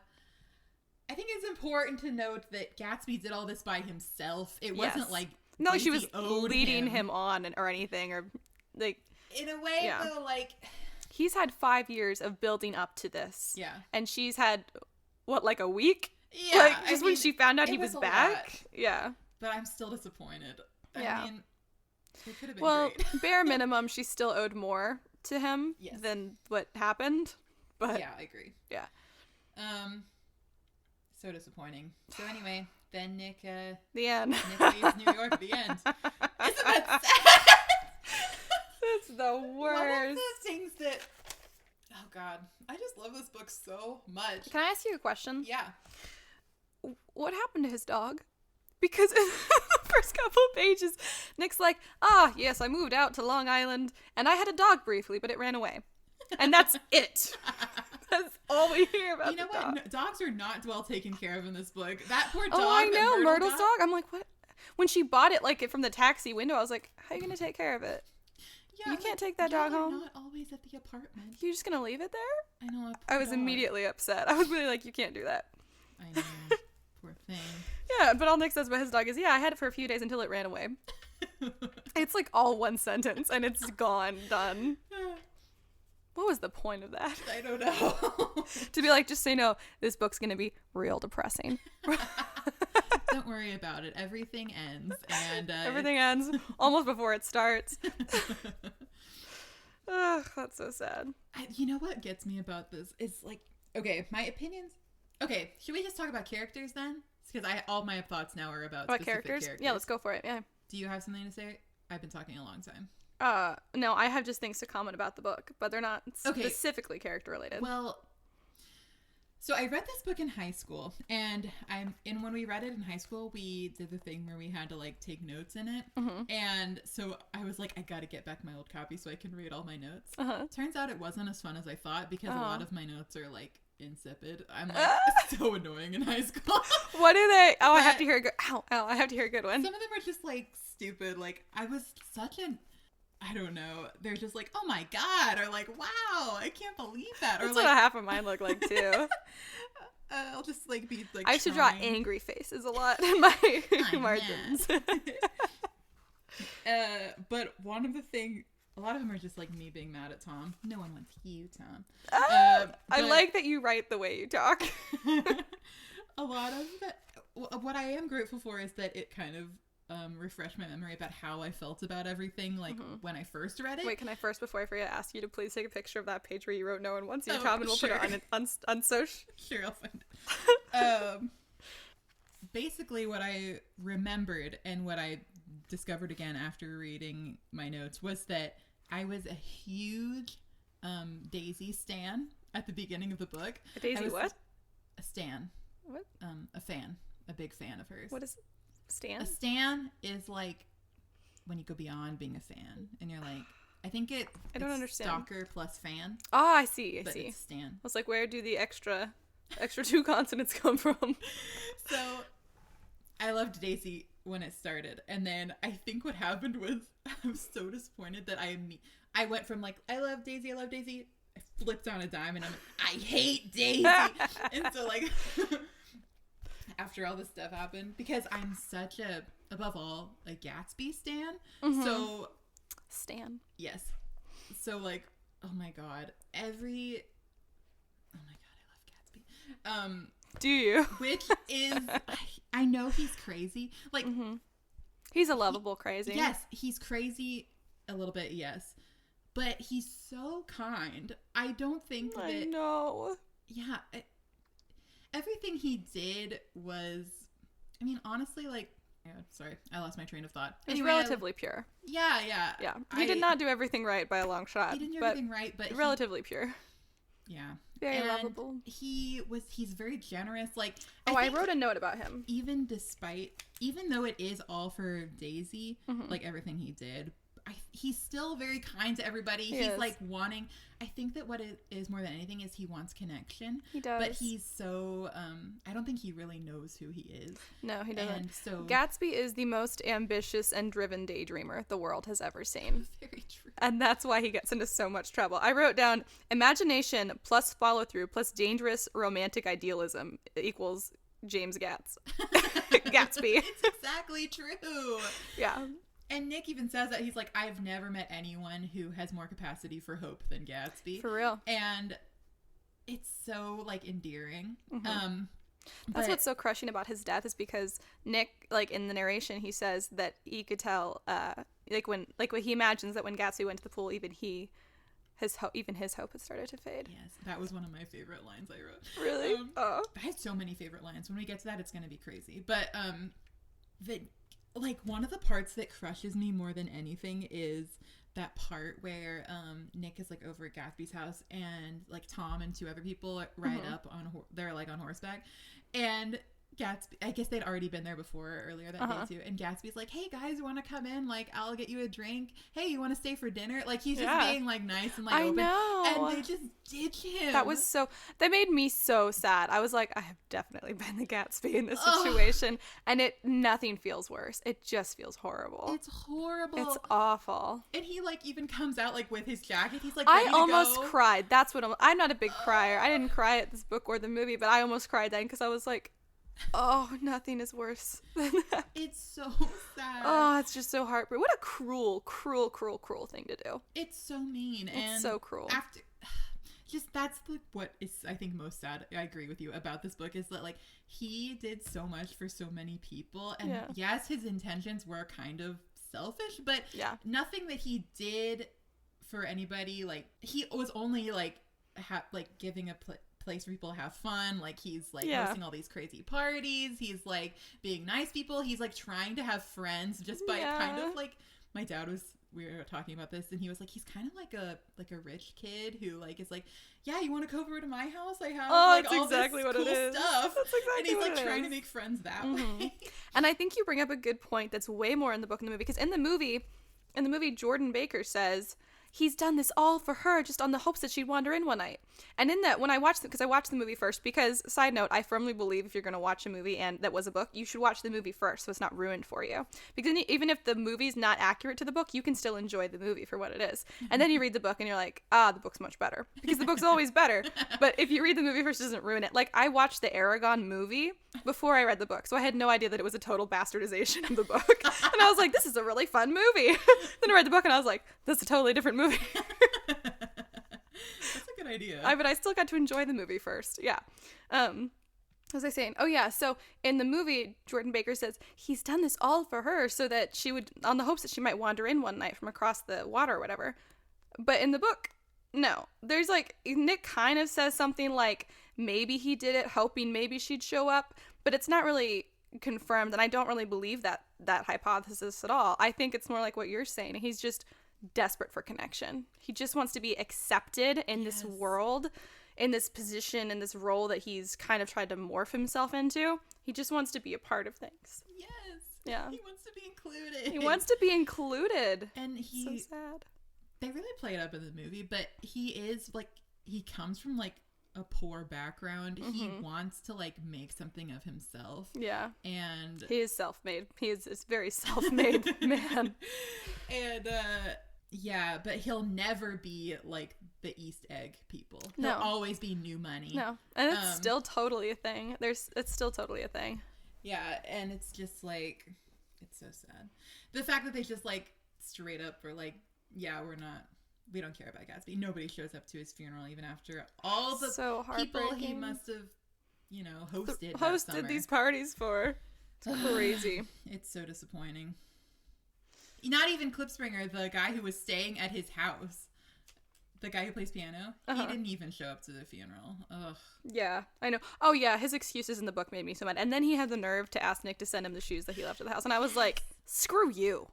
I think it's important to note that Gatsby did all this by himself. It wasn't like no, she was leading him on or anything, or like in a way though, like he's had 5 years of building up to this. Yeah. And she's had what, like a week? Yeah. Like just when she found out he was back. Lot. Yeah. But I'm still disappointed. I mean, it could have been great. Bare minimum, she still owed more to him than what happened. But yeah, I agree. Yeah. So disappointing. So anyway, then Nick the end. Nick leaves New York. The end. Isn't that sad? It's the worst. One of the things that, oh God, I just love this book so much. Can I ask you a question? Yeah. What happened to his dog? Because in the first couple of pages, Nick's like, yes, I moved out to Long Island, and I had a dog briefly, but it ran away. And that's it. That's all we hear about. You know the what? dog. Dogs are not well taken care of in this book. That poor dog. Oh, I know. Myrtle's dog. I'm like, what? When she bought it, like, from the taxi window, I was like, how are you going to take care of it? Yeah, you can't take that dog home. Not always at the apartment. You're just going to leave it there? I know. I was immediately upset. I was really like, you can't do that. I know. Poor thing. Yeah, but all Nick says about his dog is, I had it for a few days until it ran away. It's like all one sentence, and it's gone, done. What was the point of that? I don't know. To be like, just so you know, this book's going to be real depressing. Don't worry about it. Everything ends. And everything ends almost before it starts. Ugh, that's so sad. You know what gets me about this is like, okay, my opinions. Okay, should we just talk about characters then? Because all my thoughts now are about specific characters. Yeah, let's go for it. Yeah. Do you have something to say? I've been talking a long time. No, I have just things to comment about the book, but they're not specifically character related. Well, so I read this book in high school, and when we read it in high school, we did the thing where we had to like take notes in it, and so I was like, I gotta get back my old copy so I can read all my notes. Turns out it wasn't as fun as I thought because a lot of my notes are like insipid. I'm like so annoying in high school. What do they? Oh, I have to hear a good. Ow! I have to hear a good one. Some of them are just like stupid. Like I was such an. I don't know. They're just like, oh my God, or like, wow, I can't believe that. Or that's like, what half of mine look like too. I'll just like be like. I should draw angry faces a lot in my margins. But one of the things, a lot of them are just like me being mad at Tom. No one wants you, Tom. I like that you write the way you talk. A lot of what I am grateful for is that it kind of refresh my memory about how I felt about everything, like when I first read it. Wait, can I first, before I forget, ask you to please take a picture of that page where you wrote "No one wants you, Tom," and we'll put it on social. Sure, I'll find it. Basically, what I remembered and what I discovered again after reading my notes was that I was a huge Daisy stan at the beginning of the book. A Daisy what? A stan. What? A fan. A big fan of hers. What is stan? A stan is like when you go beyond being a fan and you're like, I think I don't understand. Stalker plus fan. Oh, I see. I see. It's stan. I was like, where do the extra two consonants come from? So I loved Daisy when it started, and then I think what happened was I was so disappointed that I went from like, I love Daisy, I flipped on a dime and I'm like, I hate Daisy. And so like after all this stuff happened, because I'm such above all a Gatsby stan. So stan. Yes. So like, oh my god, I love Gatsby. Do you? Which is, I know he's crazy. Like, he's a lovable crazy. Yes, he's crazy a little bit, yes. But he's so kind. I don't think that... I know. Yeah. Everything he did was... I mean, honestly, like... Sorry, I lost my train of thought. He's relatively pure. Yeah. Yeah. He did not do everything right by a long shot. He didn't do everything right, but... relatively pure. Yeah. Very lovable. He's very generous. Like, I wrote a note about him. Even though it is all for Daisy, like everything he did, he's still very kind to everybody. He's like wanting, I think that what it is more than anything is he wants connection. He does. But he's so, I don't think he really knows who he is. No, he doesn't. And so Gatsby is the most ambitious and driven daydreamer the world has ever seen. Very true. And that's why he gets into so much trouble. I wrote down imagination plus follow through plus dangerous romantic idealism equals James Gatsby. It's exactly true. Yeah. And Nick even says that he's like, I've never met anyone who has more capacity for hope than Gatsby. For real. And it's so like endearing. That's what's so crushing about his death is because Nick, like in the narration, he says that he could tell, when he imagines that when Gatsby went to the pool, even his hope had started to fade. Yes, that was one of my favorite lines I wrote. Really? I have so many favorite lines. When we get to that, it's going to be crazy. But like one of the parts that crushes me more than anything is that part where Nick is like over at Gatsby's house and like Tom and two other people ride up on they're like on horseback, and Gatsby, I guess they'd already been there before earlier that day too, and Gatsby's like, hey guys, you want to come in, like I'll get you a drink, hey you want to stay for dinner, like he's just being like nice and like open. know. And they just ditch him. That made me so sad. I was like, I have definitely been the Gatsby in this situation, and nothing feels worse. It just feels horrible. It's horrible. It's awful. And he like even comes out like with his jacket. He's like, I almost cried. That's what I'm not a big crier. I didn't cry at this book or the movie, but I almost cried then because I was like, oh, nothing is worse than that. It's so sad. Oh, it's just so heartbreaking. What a cruel, cruel, cruel, cruel thing to do. It's so mean. It's so cruel. That's what is, I think, most sad. I agree with you about this book is that like he did so much for so many people, and yes, his intentions were kind of selfish, but nothing that he did for anybody. Like he was only like giving a place for people to have fun. Like he's like hosting all these crazy parties. He's like being nice people. He's like trying to have friends just by kind of like, my dad was, we were talking about this and he was like, he's kind of like a rich kid who like is like, yeah, you want to come over to my house? I have like all exactly this what cool it is. stuff. That's exactly and he's what like it trying is. to make friends that way. And I think you bring up a good point that's way more in the book than the movie, because in the movie Jordan Baker says he's done this all for her just on the hopes that she'd wander in one night. And in that, when I watched because I watched the movie first, because side note, I firmly believe if you're going to watch a movie and that was a book, you should watch the movie first so it's not ruined for you. Because even if the movie's not accurate to the book, you can still enjoy the movie for what it is. And then you read the book and you're like, the book's much better. Because the book's always better. But if you read the movie first, it doesn't ruin it. Like, I watched the Aragon movie before I read the book, so I had no idea that it was a total bastardization of the book. And I was like, this is a really fun movie. Then I read the book and I was like, this is a totally different movie. That's a good idea. But I still got to enjoy the movie first. Yeah. What was I saying? Oh yeah. So in the movie, Jordan Baker says he's done this all for her so that she would, on the hopes that she might wander in one night from across the water or whatever. But in the book, no. There's like, Nick kind of says something like maybe he did it hoping maybe she'd show up, but it's not really confirmed, and I don't really believe that hypothesis at all. I think it's more like what you're saying. He's just desperate for connection. He just wants to be accepted in this world, in this position, in this role that he's kind of tried to morph himself into. He just wants to be a part of things. Yes. Yeah. He wants to be included. He wants to be included. And so sad. They really play it up in the movie, but he is like, he comes from like a poor background. He wants to like make something of himself. Yeah. And he is self-made. He is this very self-made man. And yeah, but he'll never be like the East Egg people. He'll always be new money. No. And it's still totally a thing. It's still totally a thing. Yeah, and it's just like, it's so sad. The fact that they just like straight up were like, yeah, we don't care about Gatsby. Nobody shows up to his funeral even after all the people he must have, hosted these parties for. It's crazy. It's so disappointing. Not even Klipspringer, the guy who was staying at his house, the guy who plays piano, he didn't even show up to the funeral. Ugh. Yeah, I know. Oh yeah, his excuses in the book made me so mad. And then he had the nerve to ask Nick to send him the shoes that he left at the house, and I was like, screw you.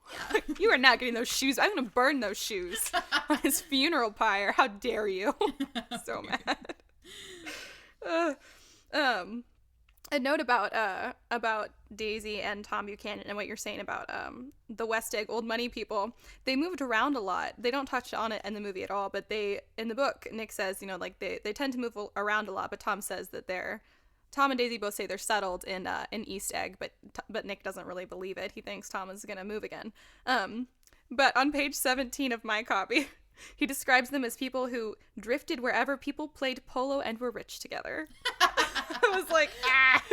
You are not getting those shoes. I'm gonna burn those shoes on his funeral pyre. How dare you? So mad. A note about Daisy and Tom Buchanan and what you're saying about the West Egg old money people. They moved around a lot. They don't touch on it in the movie at all, but in the book, Nick says, like they tend to move around a lot, but Tom says that Tom and Daisy both say they're settled in East Egg, but Nick doesn't really believe it. He thinks Tom is going to move again. But on page 17 of my copy, he describes them as people who drifted wherever people played polo and were rich together. I was like, ah.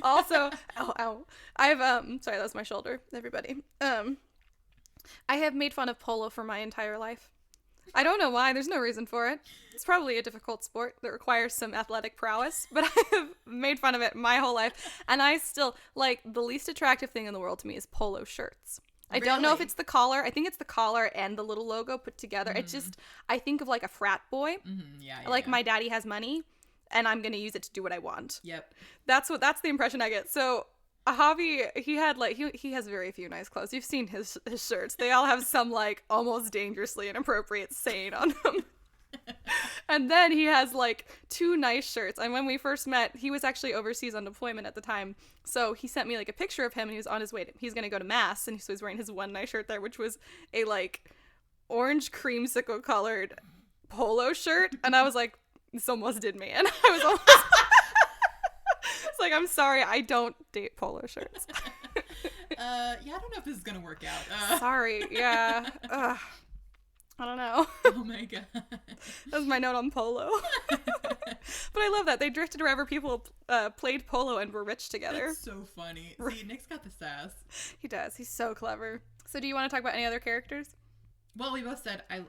Also, ow. I've sorry, that was my shoulder, everybody. I have made fun of polo for my entire life. I don't know why. There's no reason for it. It's probably a difficult sport that requires some athletic prowess, but I have made fun of it my whole life, and I still the least attractive thing in the world to me is polo shirts. I don't know if it's the collar. I think it's the collar and the little logo put together. It's just, I think of like a frat boy. My daddy has money and I'm going to use it to do what I want. Yep. That's the impression I get. So Javi, he had he has very few nice clothes. You've seen his shirts. They all have some almost dangerously inappropriate saying on them. And then he has 2 nice shirts. And when we first met, he was actually overseas on deployment at the time. So he sent me a picture of him, and he was on his way he's going to go to mass, and so he's wearing his one nice shirt there, which was a orange creamsicle colored polo shirt. And I was like, this almost did me. And I was almost it's I'm sorry, I don't date polo shirts. I don't know if this is going to work out. Sorry. Yeah. I don't know. Oh my god. That was my note on polo. But I love that. They drifted wherever people played polo and were rich together. That's so funny. See, Nick's got the sass. He does. He's so clever. So do you want to talk about any other characters? Well, we both said, I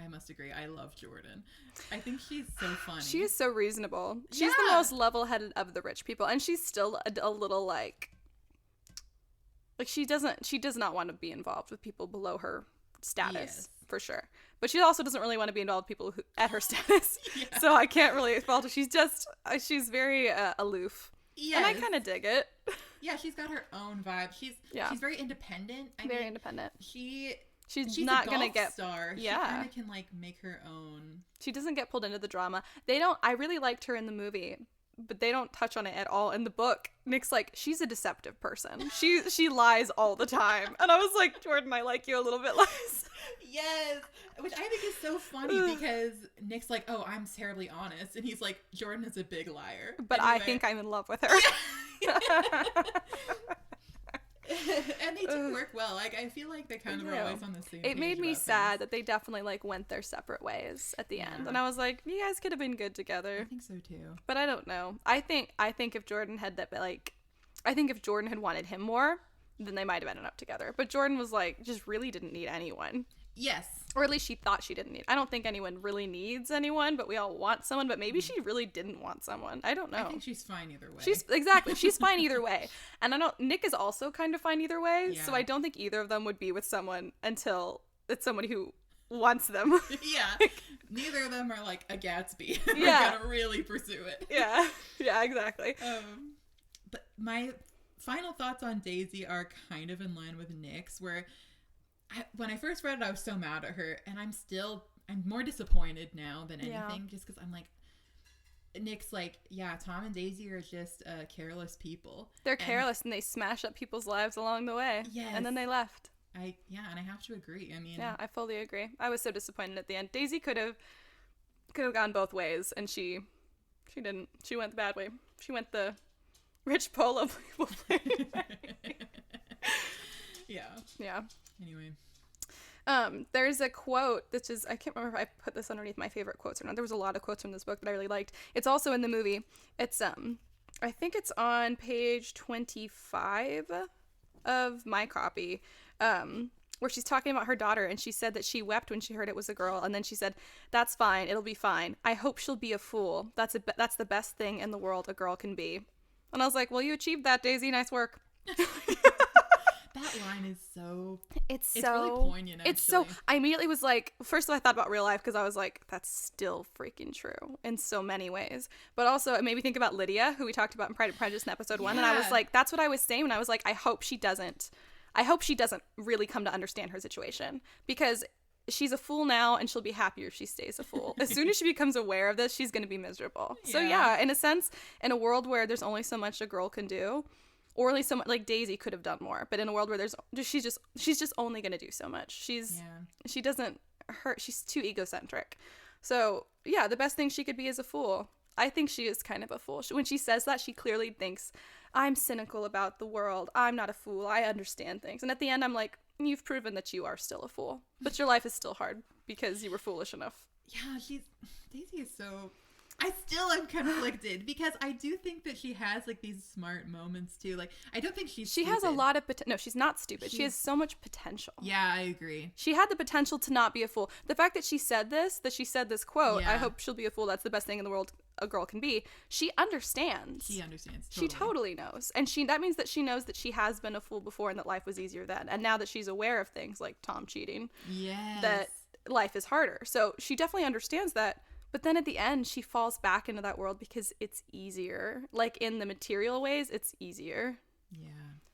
must agree, I love Jordan. I think she's so funny. She is so reasonable. She's the most level-headed of the rich people. And she's still a little she does not want to be involved with people below her status. Yes. For sure. But she also doesn't really want to be involved with people at her status. Yeah. So I can't really fault her. She's very aloof. Yes. And I kind of dig it. Yeah, she's got her own vibe. She's very independent. Very independent. She's not going to get star. Yeah. She kind of can make her own. She doesn't get pulled into the drama. I really liked her in the movie, but they don't touch on it at all in the book. Nick's she's a deceptive person. She lies all the time. And I was like, Jordan, I like you a little bit less. Yes, which I think is so funny because Nick's oh, I'm terribly honest, and he's Jordan is a big liar. But anyway. I think I'm in love with her. And they do work well. I feel they kind of are always on the same page. It made me sad that they definitely went their separate ways at the end, and I was like, you guys could have been good together. I think so too. But I don't know. I think if Jordan had if Jordan had wanted him more, then they might have ended up together. But Jordan was just really didn't need anyone. Yes. Or at least she thought she didn't need. I don't think anyone really needs anyone, but we all want someone. But maybe she really didn't want someone. I don't know. I think she's fine either way. She's fine either way. And Nick is also kind of fine either way. Yeah. So I don't think either of them would be with someone until it's somebody who wants them. Yeah. Neither of them are a Gatsby. Yeah. We're gonna really pursue it. Yeah. Yeah, exactly. But my final thoughts on Daisy are kind of in line with Nick's, where when I first read it, I was so mad at her, and I'm more disappointed now than anything, just because I'm Nick's Tom and Daisy are just careless people. They're careless, and they smash up people's lives along the way. Yes. And then they left. And I have to agree. I mean, yeah, I fully agree. I was so disappointed at the end. Daisy could have gone both ways, and she didn't. She went the bad way. She went the rich polo people way. Yeah. Yeah. Anyway. There's a quote that is, I can't remember if I put this underneath my favorite quotes or not. There was a lot of quotes from this book that I really liked. It's also in the movie. It's, I think it's on page 25 of my copy. where she's talking about her daughter, and she said that she wept when she heard it was a girl, and then she said, "That's fine, it'll be fine. I hope she'll be a fool. That's the best thing in the world a girl can be." And I was like, well, you achieved that, Daisy. Nice work. That line is so... It's really poignant, actually. It's so... I immediately was like... First of all, I thought about real life, because I was like, that's still freaking true in so many ways. But also, it made me think about Lydia, who we talked about in Pride and Prejudice in episode 1. And I was like, that's what I was saying when I was like, I hope she doesn't really come to understand her situation. Because she's a fool now, and she'll be happier if she stays a fool. As soon as she becomes aware of this, she's going to be miserable. Yeah. So yeah, in a sense, in a world where there's only so much a girl can do... Or at least so much, like Daisy could have done more, but in a world where she's just only gonna do so much. She's too egocentric. So yeah, the best thing she could be is a fool. I think she is kind of a fool. When she says that, she clearly thinks, I'm cynical about the world. I'm not a fool. I understand things. And at the end, I'm like, you've proven that you are still a fool, but your life is still hard because you were foolish enough. Yeah, Daisy is so... I still am conflicted because I do think that she has like these smart moments too. Like, I don't think she has a lot of no, she's not stupid. She has so much potential. Yeah, I agree. She had the potential to not be a fool. The fact that she said this quote, yeah. I hope she'll be a fool. That's the best thing in the world a girl can be. She understands. She understands. Totally. She totally knows. And that means that she knows that she has been a fool before and that life was easier then. And now that she's aware of things like Tom cheating, that life is harder. So she definitely understands that. But then at the end, she falls back into that world because it's easier. Like, in the material ways, it's easier. Yeah.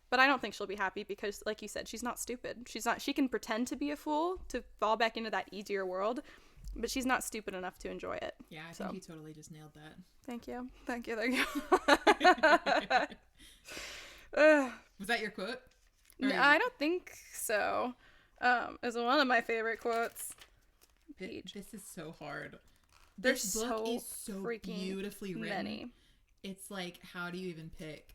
But I don't think she'll be happy because, like you said, she's not stupid. She can pretend to be a fool, to fall back into that easier world, but she's not stupid enough to enjoy it. Yeah, I think you totally just nailed that. Thank you. Was that your quote? No, I don't think so. It's one of my favorite quotes. This is so hard. This book is so beautifully written. Many. It's like, how do you even pick?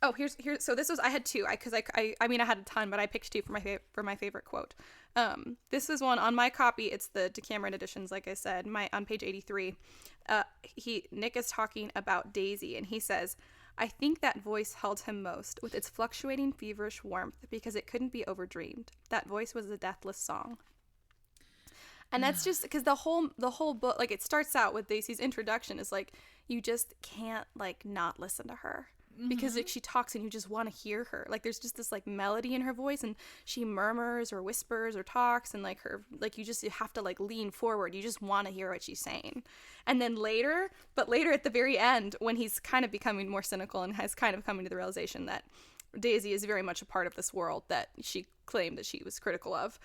Oh, here's so this was, I had two, because I mean I had a ton, but I picked two for my favorite quote. This is one on my copy. It's the Decameron editions, like I said, on page 83. Nick is talking about Daisy, and he says, I think that voice held him most, with its fluctuating feverish warmth, because it couldn't be overdreamed. That voice was a deathless song. And that's just because the whole book, like, it starts out with Daisy's introduction is like, you just can't like not listen to her, because like she talks and you just want to hear her. Like, there's just this like melody in her voice, and she murmurs or whispers or talks, and like her, like, you have to like lean forward. You just want to hear what she's saying. And then later at the very end, when he's kind of becoming more cynical and has kind of coming to the realization that Daisy is very much a part of this world that she claimed that she was critical of,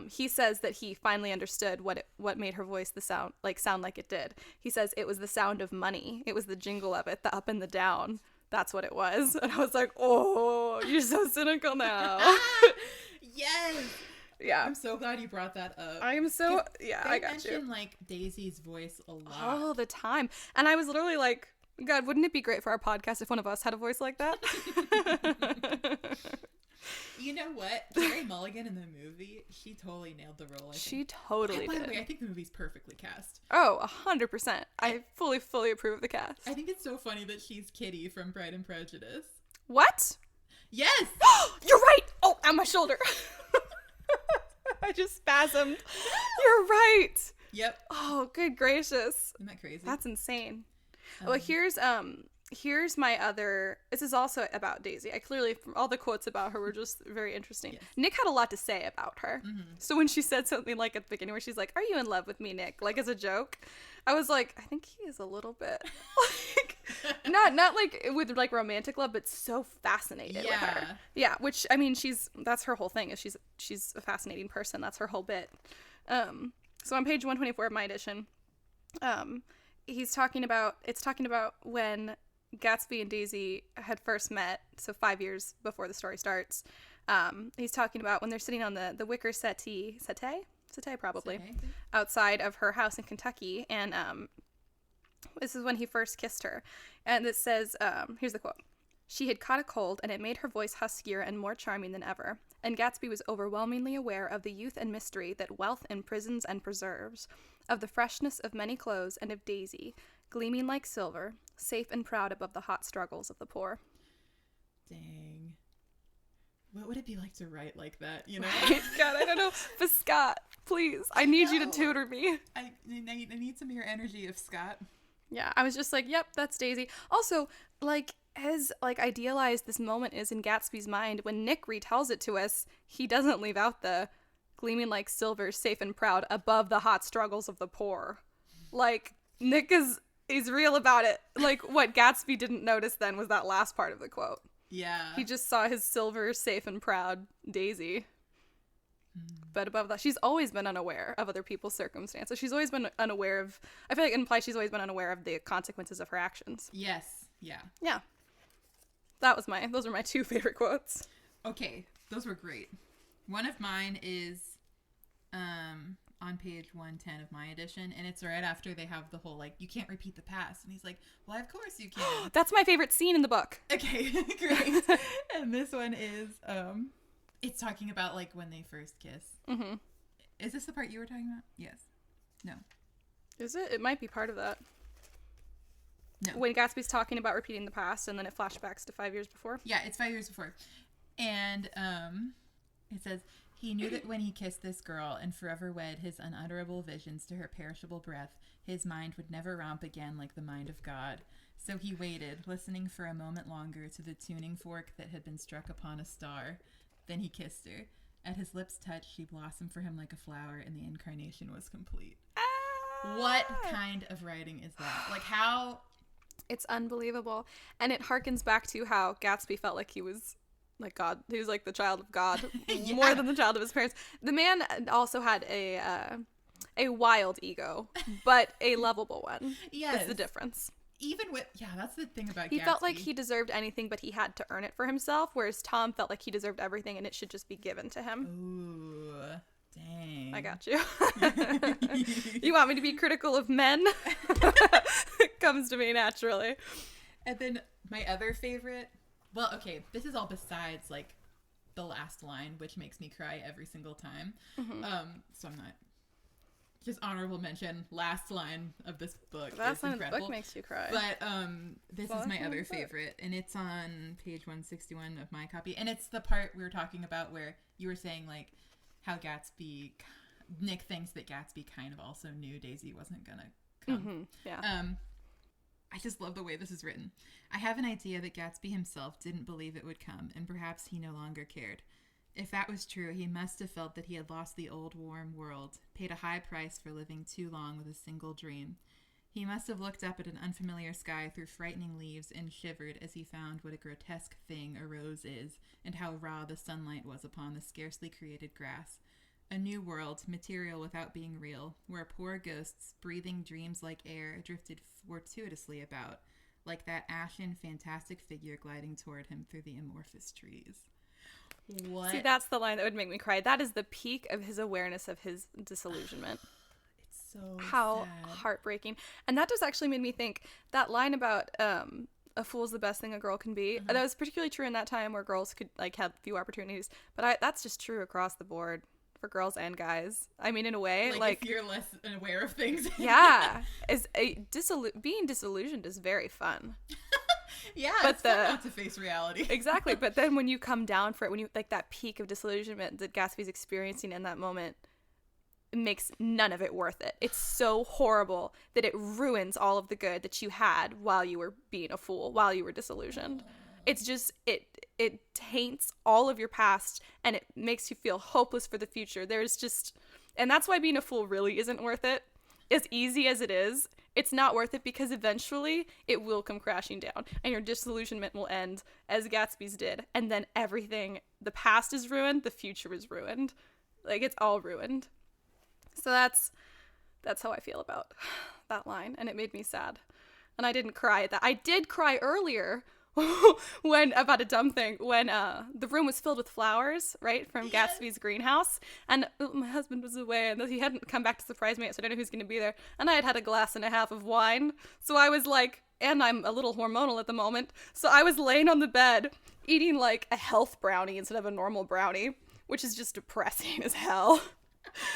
he says that he finally understood what made her voice sound like it did. He says it was the sound of money. It was the jingle of it, the up and the down. That's what it was. And I was like, oh, you're so cynical now. Yes. Yeah. I'm so glad you brought that up. I am so, yeah, I got you. They mention like Daisy's voice a lot. All the time. And I was literally like, God, wouldn't it be great for our podcast if one of us had a voice like that? You know what? Carey Mulligan in the movie, she totally nailed the role. She totally did. By the way, I think the movie's perfectly cast. Oh, 100%. I fully approve of the cast. I think it's so funny that she's Kitty from Pride and Prejudice. What? Yes! You're right! Oh, on my shoulder. I just spasmed. You're right! Yep. Oh, good gracious. Isn't that crazy? That's insane. Well, here's my other, this is also about Daisy. I clearly, from all the quotes about her were just very interesting. Yes. Nick had a lot to say about her. Mm-hmm. So when she said something like at the beginning where she's like, are you in love with me, Nick? Like, as a joke, I was like, I think he is a little bit, like, not like with like romantic love, but so fascinated with her. Yeah, which, I mean, that's her whole thing, is she's a fascinating person. That's her whole bit. So on page 124 of my edition, it's talking about when Gatsby and Daisy had first met, so 5 years before the story starts. He's talking about when they're sitting on the wicker settee probably, outside of her house in Kentucky, and this is when he first kissed her. And it says, here's the quote. She had caught a cold, and it made her voice huskier and more charming than ever, and Gatsby was overwhelmingly aware of the youth and mystery that wealth imprisons and preserves, of the freshness of many clothes, and of Daisy, gleaming like silver, safe and proud above the hot struggles of the poor. Dang. what would it be like to write like that, you know? Right? God, I don't know. But Scott, please, I need you to tutor me. I need some of your energy of Scott. Yeah, I was just like, yep, that's Daisy. Also, like, as like idealized this moment is in Gatsby's mind, when Nick retells it to us, he doesn't leave out the gleaming like silver, safe and proud, above the hot struggles of the poor. Like, Nick is real about it. Like, what Gatsby didn't notice then was that last part of the quote. Yeah. He just saw his silver, safe and proud Daisy. But above that, she's always been unaware of other people's circumstances. She's always been unaware of, I feel like it implies she's always been unaware of the consequences of her actions. Yes. Yeah. Yeah. Those were my two favorite quotes. Okay. Those were great. One of mine is on page 110 of my edition, and it's right after they have the whole, like, you can't repeat the past. And he's like, well, of course you can. That's my favorite scene in the book. Okay, great. And this one is, it's talking about, like, when they first kiss. Mm-hmm. Is this the part you were talking about? Yes. No. Is it? It might be part of that. No. When Gatsby's talking about repeating the past, and then it flashbacks to 5 years before. Yeah, it's 5 years before. And it says, he knew that when he kissed this girl and forever wed his unutterable visions to her perishable breath, his mind would never romp again like the mind of God. So he waited, listening for a moment longer to the tuning fork that had been struck upon a star. Then he kissed her. At his lips' touch, she blossomed for him like a flower, and the incarnation was complete. What kind of writing is that? Like, how... It's unbelievable. And it harkens back to how Gatsby felt like he was like God. He was like the child of God, Yeah. more than the child of his parents. The man also had a wild ego, but a lovable one. Yes. That's the difference. Even with... Yeah, that's the thing about Gatsby. He felt like he deserved anything, but he had to earn it for himself, whereas Tom felt like he deserved everything and it should just be given to him. Ooh, dang. I got you. You want me to be critical of men? It comes to me naturally. And then my other favorite... Well, okay, this is all besides, like, the last line, which makes me cry every single time. Mm-hmm. So I'm not... Just honorable mention, last line of this book Last is line incredible. of the book makes you cry. But this is my other favorite, and it's on page 161 of my copy. And it's the part we were talking about where you were saying, like, how Nick thinks that Gatsby kind of also knew Daisy wasn't gonna come. Mm-hmm. Yeah. I just love the way this is written. I have an idea that Gatsby himself didn't believe it would come, and perhaps he no longer cared. If that was true, he must have felt that he had lost the old warm world, paid a high price for living too long with a single dream. He must have looked up at an unfamiliar sky through frightening leaves and shivered as he found what a grotesque thing a rose is, and how raw the sunlight was upon the scarcely created grass. A new world, material without being real, where poor ghosts, breathing dreams like air, drifted fortuitously about, like that ashen, fantastic figure gliding toward him through the amorphous trees. What? See, that's the line that would make me cry. That is the peak of his awareness of his disillusionment. It's so How sad. heartbreaking. And that just actually made me think, that line about a fool's the best thing a girl can be, that was particularly true in that time where girls could, like, have few opportunities. But that's just true across the board for girls and guys. I mean, in a way, like if you're less aware of things. Yeah. Being disillusioned is very fun. Yeah, but it's fun not to face reality. Exactly. But then when you come down for it, when you, like, that peak of disillusionment that Gatsby's experiencing in that moment, it makes none of it worth it. It's so horrible that it ruins all of the good that you had while you were being a fool, while you were disillusioned. It's just, it taints all of your past, and it makes you feel hopeless for the future. And that's why being a fool really isn't worth it. As easy as it is, it's not worth it, because eventually it will come crashing down and your disillusionment will end as Gatsby's did. And then everything, the past is ruined, the future is ruined. Like, it's all ruined. So that's how I feel about that line. And it made me sad. And I didn't cry at that. I did cry earlier about a dumb thing, when the room was filled with flowers, right, from Gatsby's greenhouse, and my husband was away and he hadn't come back to surprise me, so I don't know who's going to be there, and I had had a glass and a half of wine, so I was like, and I'm a little hormonal at the moment, so I was laying on the bed eating like a health brownie instead of a normal brownie, which is just depressing as hell.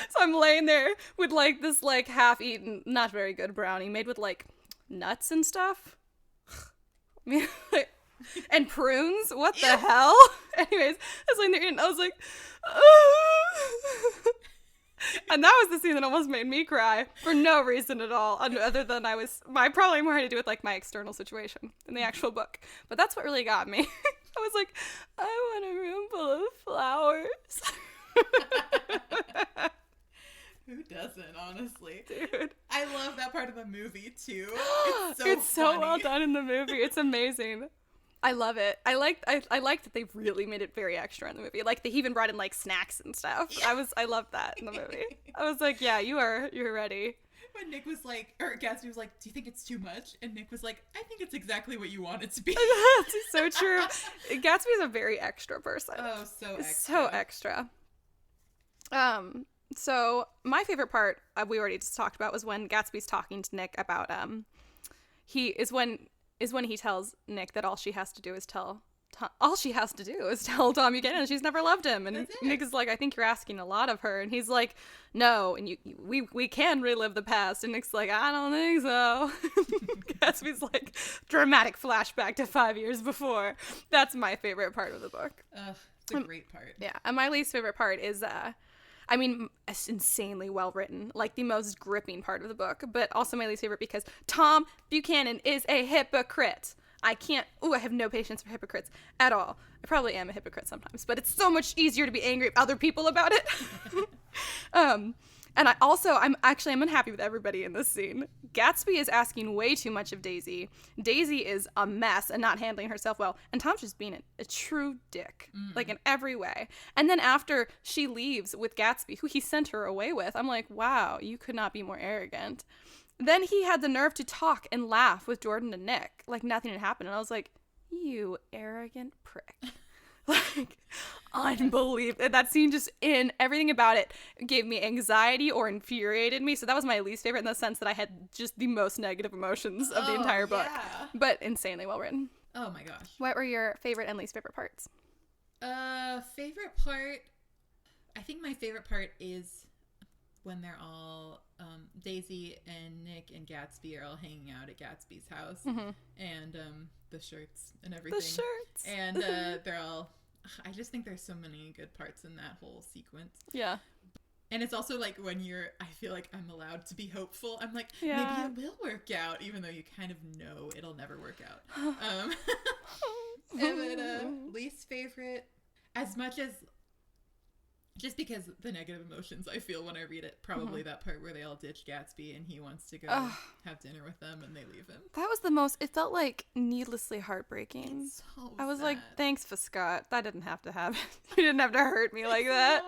So I'm laying there with like this like half-eaten, not very good brownie made with like nuts and stuff. And prunes? What the hell? Anyways, I was like, there, and I was like, oh. And that was the scene that almost made me cry for no reason at all, other than my probably more had to do with like my external situation in the actual book. But that's what really got me. I was like, I want a room full of flowers. Who doesn't, honestly? Dude. I love that part of the movie, too. It's so well done in the movie. It's amazing. I love it. I like that they really made it very extra in the movie. Like, they even brought in, like, snacks and stuff. Yeah. I loved that in the movie. I was like, yeah, you're ready. When Nick was like, or Gatsby was like, do you think it's too much? And Nick was like, I think it's exactly what you want it to be. That's so true. Gatsby is a very extra person. Oh, so extra. So extra. So my favorite part we already just talked about was when Gatsby's talking to Nick about when he tells Nick that all she has to do is tell Tom Buchanan she's never loved him, and Nick is like, I think you're asking a lot of her, and he's like, no, and we can relive the past, and Nick's like, I don't think so. Gatsby's like, dramatic flashback to 5 years before. That's my favorite part of the book. It's a great part. Yeah, and my least favorite part is it's insanely well written, like the most gripping part of the book, but also my least favorite because Tom Buchanan is a hypocrite. I have no patience for hypocrites at all. I probably am a hypocrite sometimes, but it's so much easier to be angry at other people about it. And I'm unhappy with everybody in this scene. Gatsby is asking way too much of Daisy. Daisy is a mess and not handling herself well. And Tom's just being a true dick, like in every way. And then after she leaves with Gatsby, who he sent her away with, I'm like, wow, you could not be more arrogant. Then he had the nerve to talk and laugh with Jordan and Nick like nothing had happened. And I was like, you arrogant prick. Like, unbelievable. That scene just everything about it gave me anxiety or infuriated me. So that was my least favorite in the sense that I had just the most negative emotions of the entire book. Yeah. But insanely well written. Oh my gosh. What were your favorite and least favorite parts? Favorite part, I think my favorite part is when they're all, Daisy and Nick and Gatsby are all hanging out at Gatsby's house. Mm-hmm. And the shirts and everything. The shirts. And they're all, I just think there's so many good parts in that whole sequence. Yeah. And it's also like when I feel like I'm allowed to be hopeful. I'm like, yeah, maybe it will work out, even though you kind of know it'll never work out. And then least favorite, as much as, just because the negative emotions I feel when I read it, probably that part where they all ditch Gatsby and he wants to go have dinner with them and they leave him. That was it felt like needlessly heartbreaking. It's so I was sad. like, thanks for Scott. That didn't have to happen. You didn't have to hurt me like that.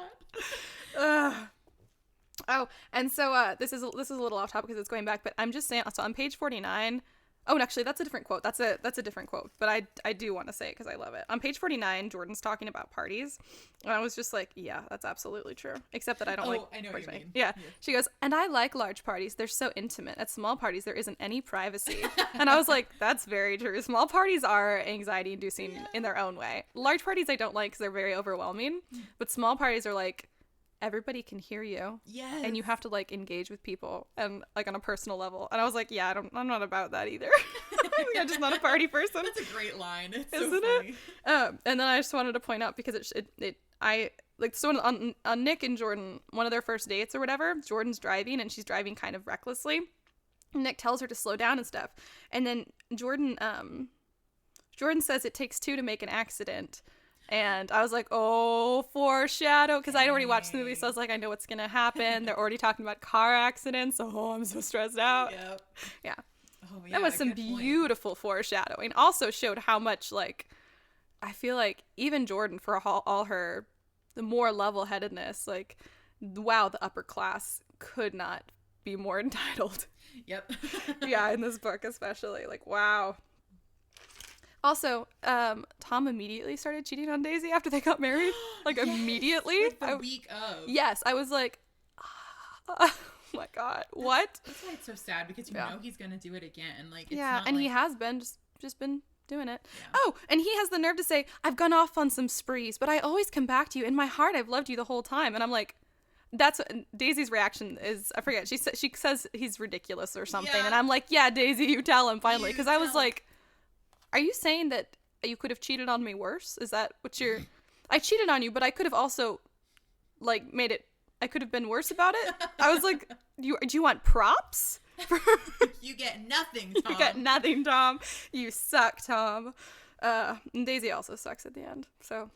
Oh, and so this is a little off topic because it's going back, but I'm just saying, so on page 49, oh, and actually, that's a different quote. That's a different quote, but I do want to say it because I love it. On page 49, Jordan's talking about parties, and I was just like, yeah, that's absolutely true. Except that I don't like. I know what you mean. Yeah. She goes, and I like large parties. They're so intimate. At small parties, there isn't any privacy. And I was like, that's very true. Small parties are anxiety-inducing in their own way. Large parties I don't like because they're very overwhelming, but small parties are like, everybody can hear you. Yes. And you have to like engage with people and like on a personal level. And I was like, yeah, I'm not about that either. I'm just not a party person. That's a great line. It's Isn't so funny. It? And then I just wanted to point out because so on Nick and Jordan, one of their first dates or whatever, Jordan's driving and she's driving kind of recklessly. Nick tells her to slow down and stuff. And then Jordan says it takes two to make an accident. And I was like, oh, foreshadow. Because I'd already watched the movie, so I was like, I know what's going to happen. They're already talking about car accidents. Oh, I'm so stressed out. Yep. Yeah. Oh, yeah. That was some beautiful foreshadowing. Also showed how much, like, I feel like even Jordan, for all her, the more level-headedness, like, wow, the upper class could not be more entitled. Yep. Yeah, in this book especially. Like, wow. Also, Tom immediately started cheating on Daisy after they got married. Like, yes, immediately. Like the week of. Yes, I was like, oh my God, what? That's why it's so sad, because you know he's going to do it again. Like, it's not and like... he has been, just been doing it. Yeah. Oh, and he has the nerve to say, I've gone off on some sprees, but I always come back to you. In my heart, I've loved you the whole time. And I'm like, that's Daisy's reaction is, I forget, she says he's ridiculous or something. Yeah. And I'm like, yeah, Daisy, you tell him finally. Because I was like, are you saying that you could have cheated on me worse? Is that what you're... I cheated on you, but I could have also, like, made it... I could have been worse about it. I was like, do you want props? You get nothing, Tom. You get nothing, Tom. You suck, Tom. And Daisy also sucks at the end, so...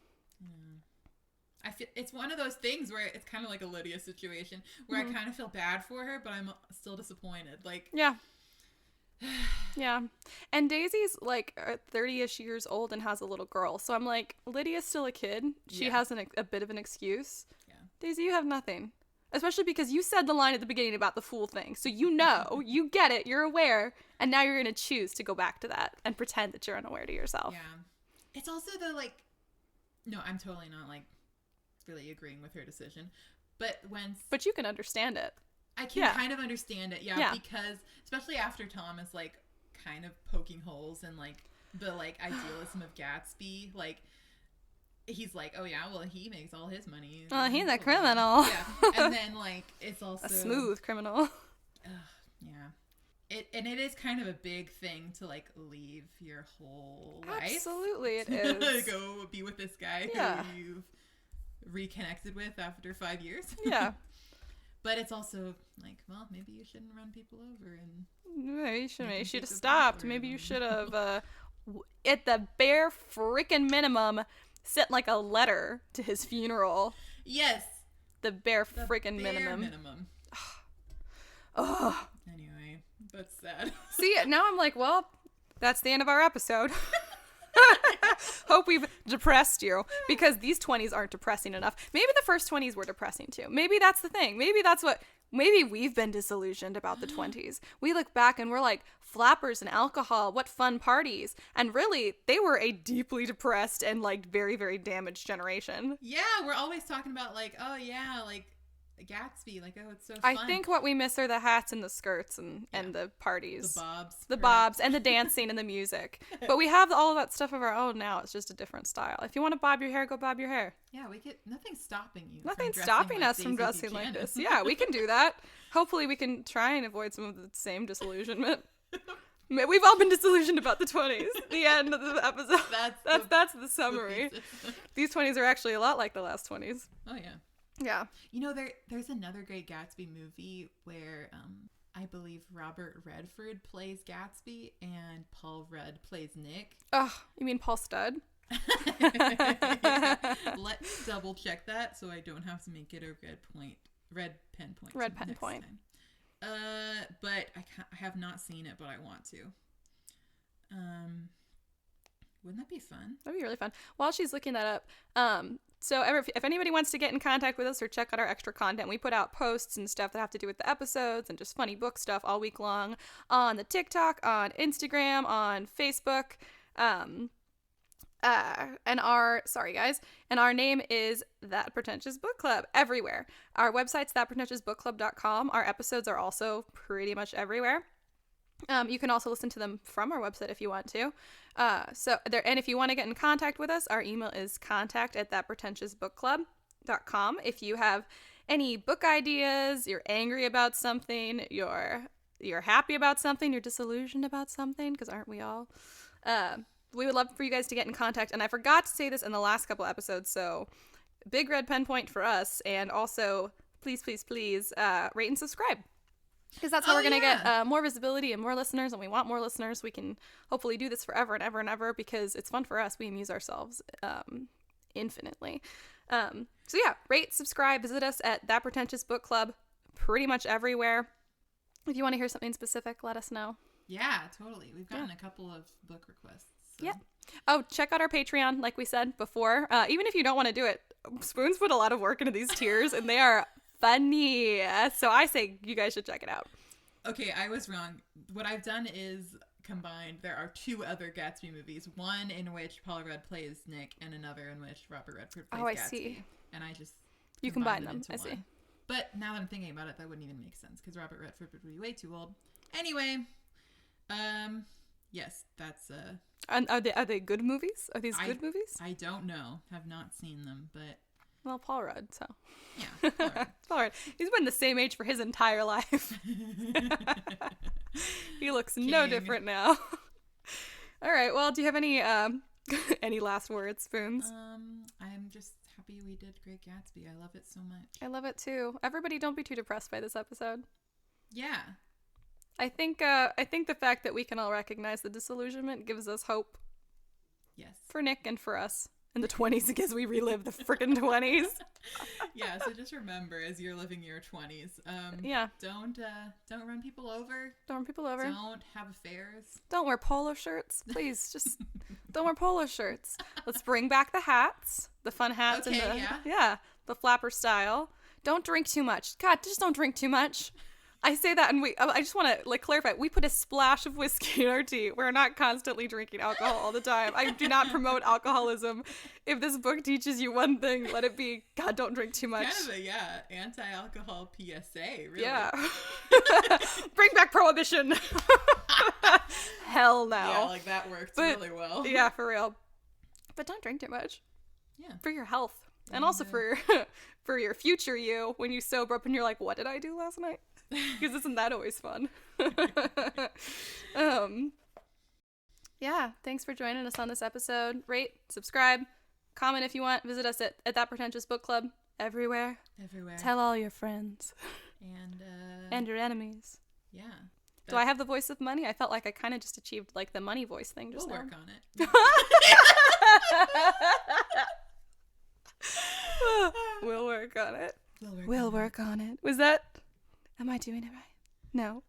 I feel it's one of those things where it's kind of like a Lydia situation where I kind of feel bad for her, but I'm still disappointed. Like, yeah. Yeah. And Daisy's like 30-ish years old and has a little girl. So I'm like, Lydia's still a kid. She has a bit of an excuse. Yeah. Daisy, you have nothing. Especially because you said the line at the beginning about the fool thing. So you know, you get it, you're aware, and now you're going to choose to go back to that and pretend that you're unaware to yourself. Yeah. It's also the, like, no, I'm totally not, like, really agreeing with her decision. But you can understand it. I can kind of understand it, because especially after Tom is like kind of poking holes in like the like idealism of Gatsby, like he's like, oh yeah, well he makes all his money. Oh, he's a criminal. Yeah, and then like it's also a smooth criminal. Yeah, it is kind of a big thing to like leave your whole life. Absolutely, it is. Go be with this guy who you've reconnected with after 5 years. Yeah. But it's also like, well, maybe you shouldn't run people over, and maybe you should have stopped. Maybe you should have, at the bare freaking minimum, sent like a letter to his funeral. Yes, the bare freaking minimum. Oh. Anyway, that's sad. See, now I'm like, well, that's the end of our episode. Hope we've depressed you, because these 20s aren't depressing enough. Maybe the first 20s were depressing too. Maybe that's the thing. Maybe we've been disillusioned about the 20s. We look back and we're like, flappers and alcohol, what fun parties. And really, they were a deeply depressed and like very, very damaged generation. Yeah, we're always talking about like, oh yeah, like Gatsby, like, oh, it's so fun. I think what we miss are the hats and the skirts and the parties. The bobs and the dancing and the music. But we have all of that stuff of our own now. It's just a different style. If you want to bob your hair, go bob your hair. Yeah, nothing's stopping you. Nothing's stopping us from dressing like this. Yeah, we can do that. Hopefully we can try and avoid some of the same disillusionment. We've all been disillusioned about the 20s. The end of the episode. That's the summary. These 20s are actually a lot like the last 20s. Oh, yeah. Yeah. You know, there's another Great Gatsby movie where I believe Robert Redford plays Gatsby and Paul Rudd plays Nick. Oh, you mean Paul Studd? Yeah. Let me double check that so I don't have to make it a red pen point. Red pen point. Time. But I have not seen it, but I want to. Wouldn't that be fun? That'd be really fun. While she's looking that up, so if anybody wants to get in contact with us or check out our extra content, we put out posts and stuff that have to do with the episodes and just funny book stuff all week long on the TikTok, on Instagram, on Facebook. And our name is That Pretentious Book Club everywhere. Our website's thatpretentioussbookclub.com. Our episodes are also pretty much everywhere. You can also listen to them from our website if you want to. And if you want to get in contact with us, our email is contact@thatpretentiousbookclub.com. If you have any book ideas, you're angry about something, you're happy about something, you're disillusioned about something, because aren't we all? We would love for you guys to get in contact. And I forgot to say this in the last couple episodes, so big red pen point for us. And also, please, please, please rate and subscribe. Because that's how we're going to get more visibility and more listeners, and we want more listeners. We can hopefully do this forever and ever and ever, because it's fun for us. We amuse ourselves infinitely. So yeah, rate, subscribe, visit us at That Pretentious Book Club pretty much everywhere. If you want to hear something specific, let us know. Yeah, totally. We've gotten a couple of book requests. So. Yeah. Oh, check out our Patreon, like we said before. Even if you don't want to do it, Spoons put a lot of work into these tiers, and they are funny. So I say you guys should check it out. Okay, I was wrong. What I've done is combined. There are two other Gatsby movies. One in which Paul Rudd plays Nick, and another in which Robert Redford plays Gatsby. I see. And I just combine them. I see. But now that I'm thinking about it, that wouldn't even make sense, because Robert Redford would be way too old. Anyway, yes, that's And are they good movies? Are these good movies? I don't know. Have not seen them, but. Well, Paul Rudd, so. Yeah, Paul Rudd. He's been the same age for his entire life. He looks no different now. All right, well, do you have any Any last words, Spoons? I'm just happy we did Great Gatsby. I love it so much. I love it too. Everybody, don't be too depressed by this episode. Yeah. I think the fact that we can all recognize the disillusionment gives us hope. Yes. For Nick and for us in the 20s, because we relive the freaking 20s. Yeah, so just remember as you're living your 20s, don't run people over. Don't run people over. Don't have affairs. Don't wear polo shirts. Please, just don't wear polo shirts. Let's bring back the hats, the fun hats, okay, and the flapper style. Don't drink too much. God, just don't drink too much. I say that, and I just want to clarify. We put a splash of whiskey in our tea. We're not constantly drinking alcohol all the time. I do not promote alcoholism. If this book teaches you one thing, let it be, God, don't drink too much. Kind of a anti-alcohol PSA, really. Yeah. Bring back prohibition. Hell no. Yeah, that worked really well. Yeah, for real. But don't drink too much. Yeah. For your health, and also for your future you when you sober up and you're like, what did I do last night? Because isn't that always fun? Yeah, thanks for joining us on this episode. Rate, subscribe, comment if you want. Visit us at That Pretentious Book Club everywhere. Tell all your friends and your enemies. Yeah. Do I have the voice of money? I felt like I kind of just achieved the money voice thing just now. We'll work on it. We'll work on it. We'll work on it. Was that... Am I doing it right? No.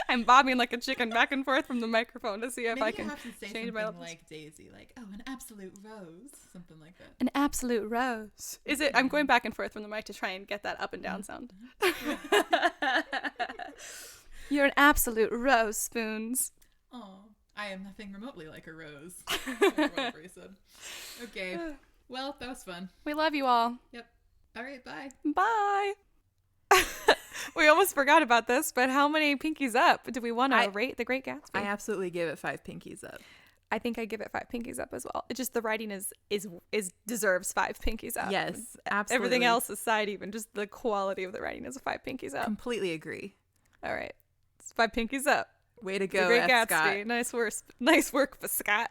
I'm bobbing like a chicken back and forth from the microphone to see if I can have to say change my something levels. like Daisy, an absolute rose, something like that. An absolute rose. Is it? I'm going back and forth from the mic to try and get that up and down sound. You're an absolute rose, Spoons. Oh, I am nothing remotely like a rose. Whatever he said. Okay. Well, that was fun. We love you all. Yep. All right, bye. Bye. We almost forgot about this, but how many pinkies up do we want to rate The Great Gatsby? I absolutely give it 5 pinkies up. I think I give it 5 pinkies up as well. It's just the writing is deserves 5 pinkies up. Yes, absolutely. Everything else aside, even just the quality of the writing is a 5 pinkies up. Completely agree. All right, it's 5 pinkies up. Way to go, The Great F. Gatsby. Scott. Nice work for Scott.